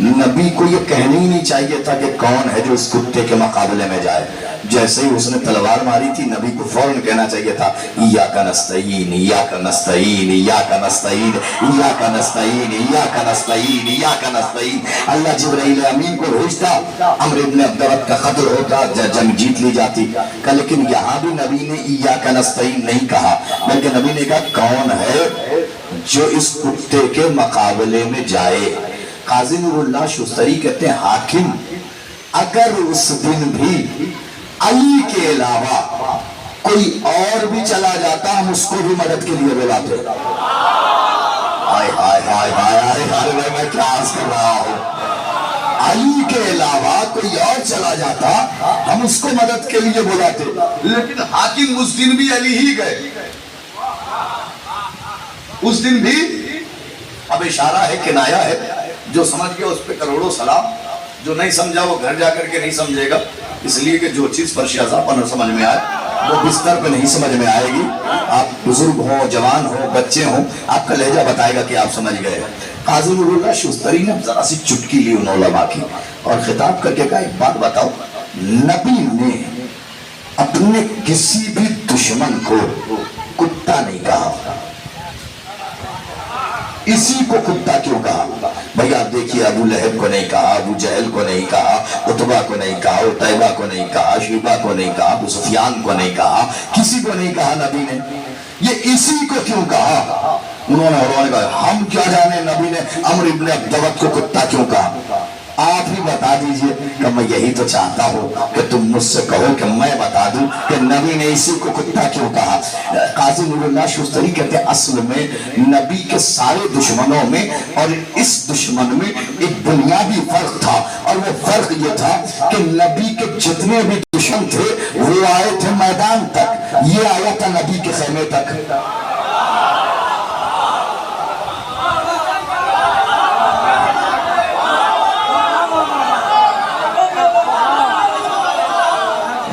[SPEAKER 8] نبی کو یہ کہنا ہی نہیں چاہیے تھا کہ کون ہے جو اس کتے کے مقابلے میں جائے. جیسے ہی اس نے تلوار ماری تھی نبی کو فوراً کہنا چاہیے تھا ایاک نستعین ایاک نستعین ایاک نستعین ایاک نستعین ایاک نستعین ایاک نستعین. اللہ جبرائیل امین کو بھیجتا، عمرو ابن عبدود کا قتل ہوتا، جنگ جیت لی جاتی. لیکن یہاں بھی نبی نے ایاک نستعین نہیں کہا، بلکہ نبی نے کہا کون ہے جو اس کتے کے مقابلے میں جائے. قاضی نور اللہ شستری کہتے ہیں حاکم اگر اس دن بھی علی کے علاوہ کوئی اور بھی چلا جاتا ہم اس کو بھی مدد کے لیے بلاتے. ہائے ہائے ہائے ہائے ہائے ہائے میں کیا عرض کر رہا ہوں. علی کے علاوہ کوئی اور چلا جاتا ہم اس کو مدد کے لیے بلاتے. لیکن حاکم اس دن بھی علی ہی گئے. اس دن بھی اب اشارہ ہے کنایا ہے. جو سمجھ گیا اس پہ کروڑوں سلام، جو نہیں سمجھا وہ گھر جا کر کے نہیں سمجھے گا. اس لیے کہ جو چیز پر شہزادہ نہ سمجھ میں آئے وہ بستر پہ نہیں سمجھ میں آئے گی. آپ بزرگ ہو، جوان ہو، بچے ہوں، آپ کا لہجہ بتائے گا کہ آپ سمجھ گئے. قاضی نور اللہ شستری نے ذرا سی چٹکی لی ان علماء کی اور خطاب کر کے کہا ایک بات بتاؤ، نبی نے اپنے کسی بھی دشمن کو کتا نہیں کہا، اسی کو کتا کیوں کہا؟ بھئی آپ دیکھیے ابو لہب کو نہیں کہا، ابو جہل کو نہیں کہا، عتبہ کو نہیں کہا، عتیبہ کو نہیں کہا، شیبہ کو نہیں کہا، ابو سفیان کو نہیں کہا، کسی کو نہیں کہا نبی نے. یہ اسی کو کیوں کہا؟ انہوں نے کہا ہم کیا جانے نبی نے عمرو ابن عبدود کو کتا کیوں کہا. آپ ہی بتا دیجئے. کہ میں یہی تو چاہتا ہوں کہ تم مجھ سے کہو کہ میں بتا دوں کہ نبی نے اسی کو کتا کیوں کہا. قاضی نور اللہ شستری کہتے ہیں اصل میں نبی کے سارے دشمنوں میں اور اس دشمن میں ایک بنیادی فرق تھا، اور وہ فرق یہ تھا کہ نبی کے جتنے بھی دشمن تھے وہ آئے تھے میدان تک، یہ آیا تھا نبی کے خیمے تک.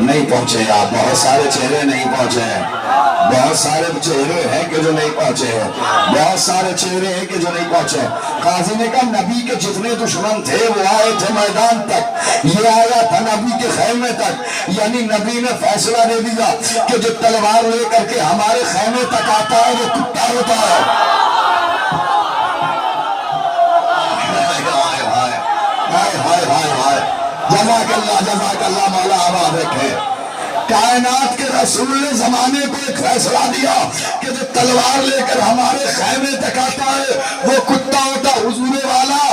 [SPEAKER 8] نہیں پہنچے آپ، بہت سارے چہرے نہیں پہنچے ہیں، بہت سارے چہرے ہیں کہ جو نہیں پہنچے ہیں، بہت سارے چہرے ہیں کہ جو نہیں پہنچے ہیں. قاضی نے کہا نبی کے جتنے دشمن تھے وہ آئے تھے میدان تک، یہ آیا تھا نبی کے خیمے تک. یعنی نبی نے فیصلہ دے دیا کہ جو تلوار لے کر کے ہمارے خیمے تک آتا ہے وہ کتا ہوتا ہے. جزاک اللہ مولا آباد رکھے. کائنات کے رسول نے زمانے کو ایک فیصلہ دیا کہ جو تلوار لے کر ہمارے خیمے تک آتا ہے وہ کتا ہوتا. حضور والا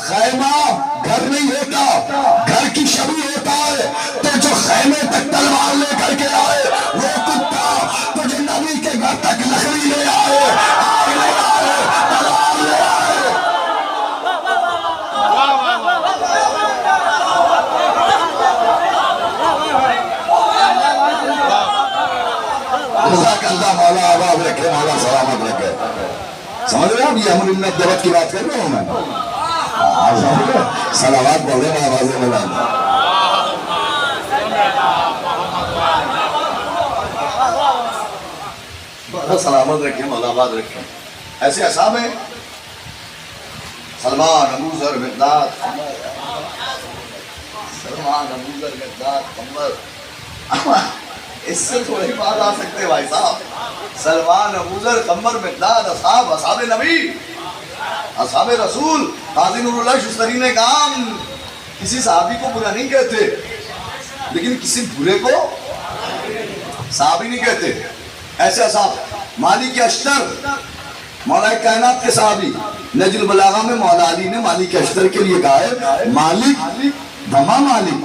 [SPEAKER 8] خیمہ گھر نہیں ہوتا، گھر کی شبیہ ہوتا ہے. تو جو خیمے تک تلوار لے کر کے آئے وہ کتا، تو جو نبی کے گھر تک لکڑی لے آئے، آگ لے آئے، تلوار لے آئے. جزاک اللہ مولا آباد رکھے، مولا سلامت رکھے. سمجھ رہے ہیں آپ یہ عمرو ابن عبدود کی بات کر رہا ہوں میں. صلوات پڑھ رہے ہیں آواز بلند. مولا سلامت رکھے، مولا آباد رکھے. ایسے اصحاب ہیں سلمان، ابو ذر، مقداد، سلمان، ابو ذر، مقداد، قمر. اس سے تھوڑی بات آ سکتے بھائی صاحب. سلمان، ابو ذر، قمر، مقداد، اصحاب نبی، اصحاب رسول. قاضی نور اللہ شستری نے کہا کسی صحابی کو برا نہیں کہتے، لیکن کسی برے کو صحابی نہیں کہتے. ایسے اصحاب مالک اشتر، مولا کائنات کے صحابی. نجل البلاغہ میں مولا علی نے مالک اشتر کے لیے کہا ہے مالک دما مالک.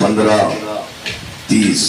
[SPEAKER 8] 15, 30,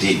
[SPEAKER 8] 3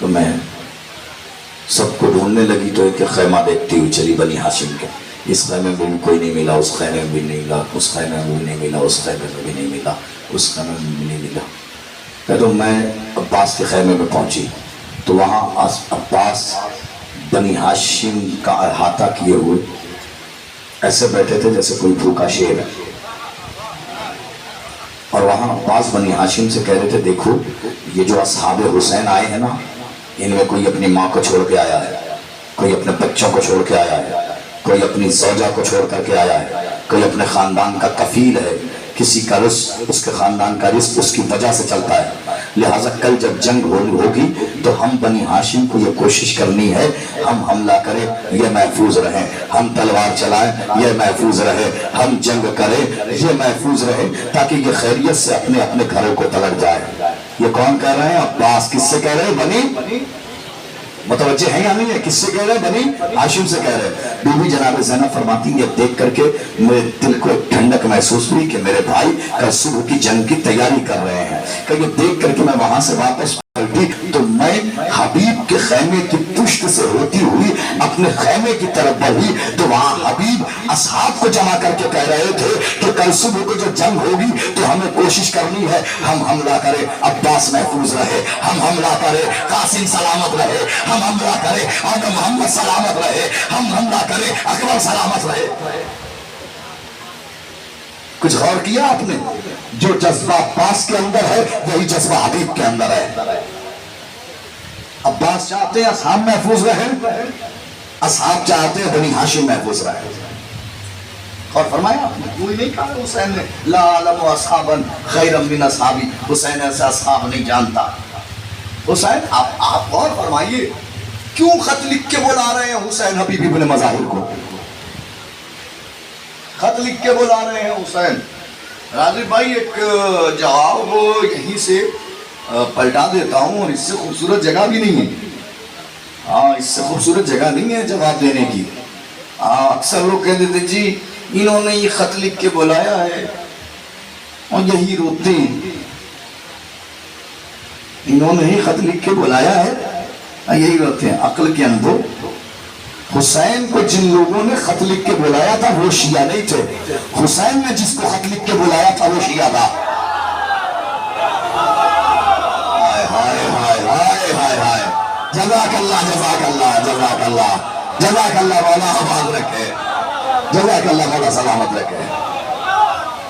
[SPEAKER 8] تو میں سب کو ڈھونڈنے لگی تو ایک خیمہ دیکھتی ہوئی چلی بنی ہاشم کے. اس خیمے میں بھی کوئی نہیں ملا, اس خیمے میں بھی نہیں ملا, اس خیمے میں بھی نہیں ملا, اس خیمے میں بھی نہیں ملا, اس خیمے میں بھی نہیں ملا. تو میں عباس کے خیمے میں پہنچی تو وہاں عباس بنی ہاشم کا احاطہ کیے ہوئے ایسے بیٹھے تھے جیسے کوئی بھوکا شیر ہے. اور وہاں عباس بنی ہاشم سے کہہ رہے تھے دیکھو یہ جو اصحاب حسین آئے ہیں نا, ان میں کوئی اپنی ماں کو چھوڑ کے آیا ہے, کوئی اپنے بچوں کو چھوڑ کے آیا ہے, کوئی اپنی زوجہ کو چھوڑ کر کے آیا ہے, کوئی اپنے خاندان کا کفیل ہے, کسی کا رزق اس کے خاندان کا رزق اس کی وجہ سے چلتا ہے. لہٰذا کل جب جنگ ہوگی تو ہم بنی ہاشم کو یہ کوشش کرنی ہے ہم حملہ کریں یہ محفوظ رہیں, ہم تلوار چلائیں یہ محفوظ رہے, ہم جنگ کریں یہ محفوظ رہے, تاکہ یہ خیریت سے اپنے اپنے گھروں کو پلٹ جائے. یہ کون کہہ رہے ہیں؟ عباس. کس سے کہہ رہے ہیں؟ بنی متوجہ ہیں یا نہیں ہے؟ کس سے کہہ رہے ہیں؟ بنی ہاشم سے کہہ رہے ہیں. بی بی جناب زینب فرماتی ہیں یہ دیکھ کر کے میرے دل کو ایک ٹھنڈک محسوس ہوئی کہ میرے بھائی کل صبح کی جنگ کی تیاری کر رہے ہیں. کہ یہ دیکھ کر کے میں وہاں سے واپس پلٹی تو میں حبیب کے خیمے کی پشت سے ہوتی ہوئی اپنے خیمے کی طرف بڑھی تو وہاں حبیب اصحاب کو جمع کر کے کہہ رہے تھے کہ کل صبح کو جو جنگ ہوگی تو ہمیں کوشش کرنی ہے ہم حملہ کریں, عباس محفوظ رہے, ہم حملہ کریں, قاسم سلامت رہے, ہم حملہ کریں, اور محمد سلامت رہے, ہم حملہ کریں, اکبر سلامت رہے. کچھ غور کیا آپ نے؟ جو جذبہ عباس کے اندر ہے وہی جذبہ حبیب کے اندر ہے. عباس چاہتے ہیں اصحاب محفوظ رہے, اصحاب چاہتے ہیں بنی ہاشم محفوظ رہے. اور فرمایا کوئی نہیں کہا حسین نے لا علم اصحابا خیرا من اصحابی, حسین ایسا اصحاب نہیں جانتا. حسین آپ غور فرمائیے کیوں خط لکھ کے بلا رہے ہیں حسین حبیب ابن مظاہر کو؟ خط لکھ کے بلا رہے ہیں حسین. راجب بھائی ایک جواب یہیں سے پلٹا دیتا ہوں, اور اس سے خوبصورت جگہ بھی نہیں ہے. ہاں اس سے خوبصورت جگہ نہیں ہے جواب دینے کی. اکثر لوگ کہہ دیتے جی انہوں نے یہ خط لکھ کے بلایا ہے اور یہی روتے ہیں, انہوں نے ہی خط لکھ کے بلایا ہے یہی روتے ہیں. عقل کے اندر حسین کو جن لوگوں نے خط لکھ کے بلایا تھا وہ شیعہ نہیں تھے, حسین نے جس کو خط لکھ کے بلایا تھا وہ شیعہ تھا. ہائے ہائے ہائے ہائے ہائے, جزاک اللہ جزاک اللہ جزاک اللہ جزاک اللہ, مولا آباد رکھے, جزاک اللہ مولا سلامت رکھے.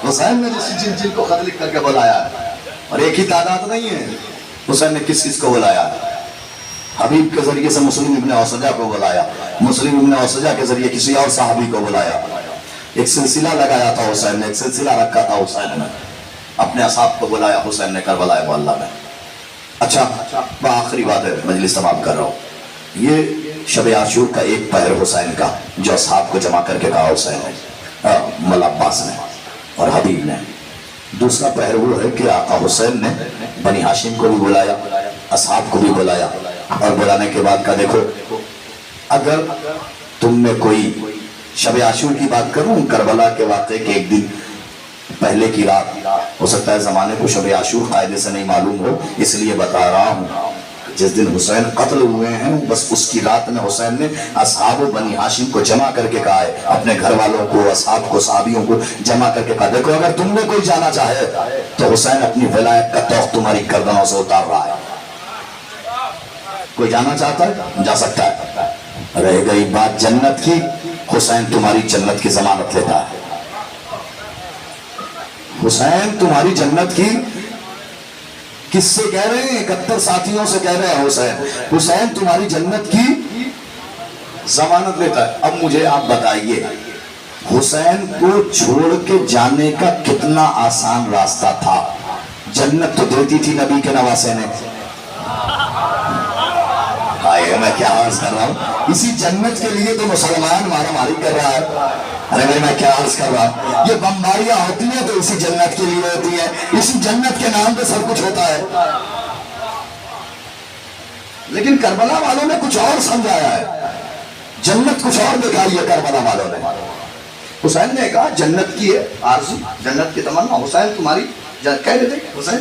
[SPEAKER 8] حسین نے جن کو خط لکھ کر کے بلایا ہے, اور ایک ہی تعداد نہیں ہے, حسین نے کس کس کو بلایا ہے؟ حبیب کے ذریعے سے مسلم ابن اوسجہ کو بلایا, مسلم ابن اوسجہ کے ذریعے کسی اور صحابی کو بلایا. ایک سلسلہ لگایا تھا حسین نے, ایک سلسلہ رکھا تھا حسین نے, اپنے اصحاب کو بلایا حسین نے کربلا معلیٰ میں. اچھا آخری بات ہے, مجلس تمام کر رہا ہوں. یہ شب عاشور کا ایک پہر حسین کا جو اصحاب کو جمع کر کے کہا حسین نے, مولا عباس نے اور حبیب نے. دوسرا پہر وہ ہے کہ آقا حسین نے بنی ہاشم کو بھی بلایا, اصحاب کو بھی بلایا, اور بلانے کے بعد کا دیکھو اگر تم میں کوئی شب عاشور کی بات کروں, کربلا کے واقعے کے ایک دن پہلے کی رات, ہو سکتا ہے زمانے کو شب عاشور قاعدے سے نہیں معلوم ہو اس لیے بتا رہا ہوں, جس دن حسین قتل ہوئے ہیں بس اس کی رات میں حسین نے اصحاب و بنی ہاشم کو جمع کر کے کہا ہے, اپنے گھر والوں کو, اصحاب کو, صحابیوں کو جمع کر کے کہا دیکھو اگر تم نے کوئی جانا چاہے تو حسین اپنی ولایت کا توق تمہاری گردنوں سے اتار رہا ہے. کوئی جانا چاہتا ہے جا سکتا ہے. رہ گئی بات جنت کی, حسین تمہاری جنت کی ضمانت لیتا ہے. حسین تمہاری جنت کی کس سے کہہ رہے ہیں؟ 71 ساتھیوں سے کہہ رہے ہیں حسین تمہاری جنت کی ضمانت لیتا ہے. اب مجھے آپ بتائیے حسین کو چھوڑ کے جانے کا کتنا آسان راستہ تھا؟ جنت تو دیتی تھی نبی کے نواسے نے. میں کیا عرض کر رہا ہوں, اسی جنت کے لیے تو مسلمان مارا ماری کر رہا ہے. ارے بھائی میں کیا عرض کر رہا ہوں, یہ بمباریاں ہوتی ہیں تو اسی جنت کے لیے ہوتی ہیں, اسی جنت کے نام پہ سب کچھ ہوتا ہے. لیکن کربلا والوں نے کچھ اور سمجھایا ہے, جنت کچھ اور دکھائی ہے کربلا والوں نے. حسین نے کہا جنت کی ہے آرزو, جنت کی تمنا, حسین تمہاری کہہ رہے تھے حسین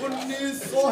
[SPEAKER 9] 1900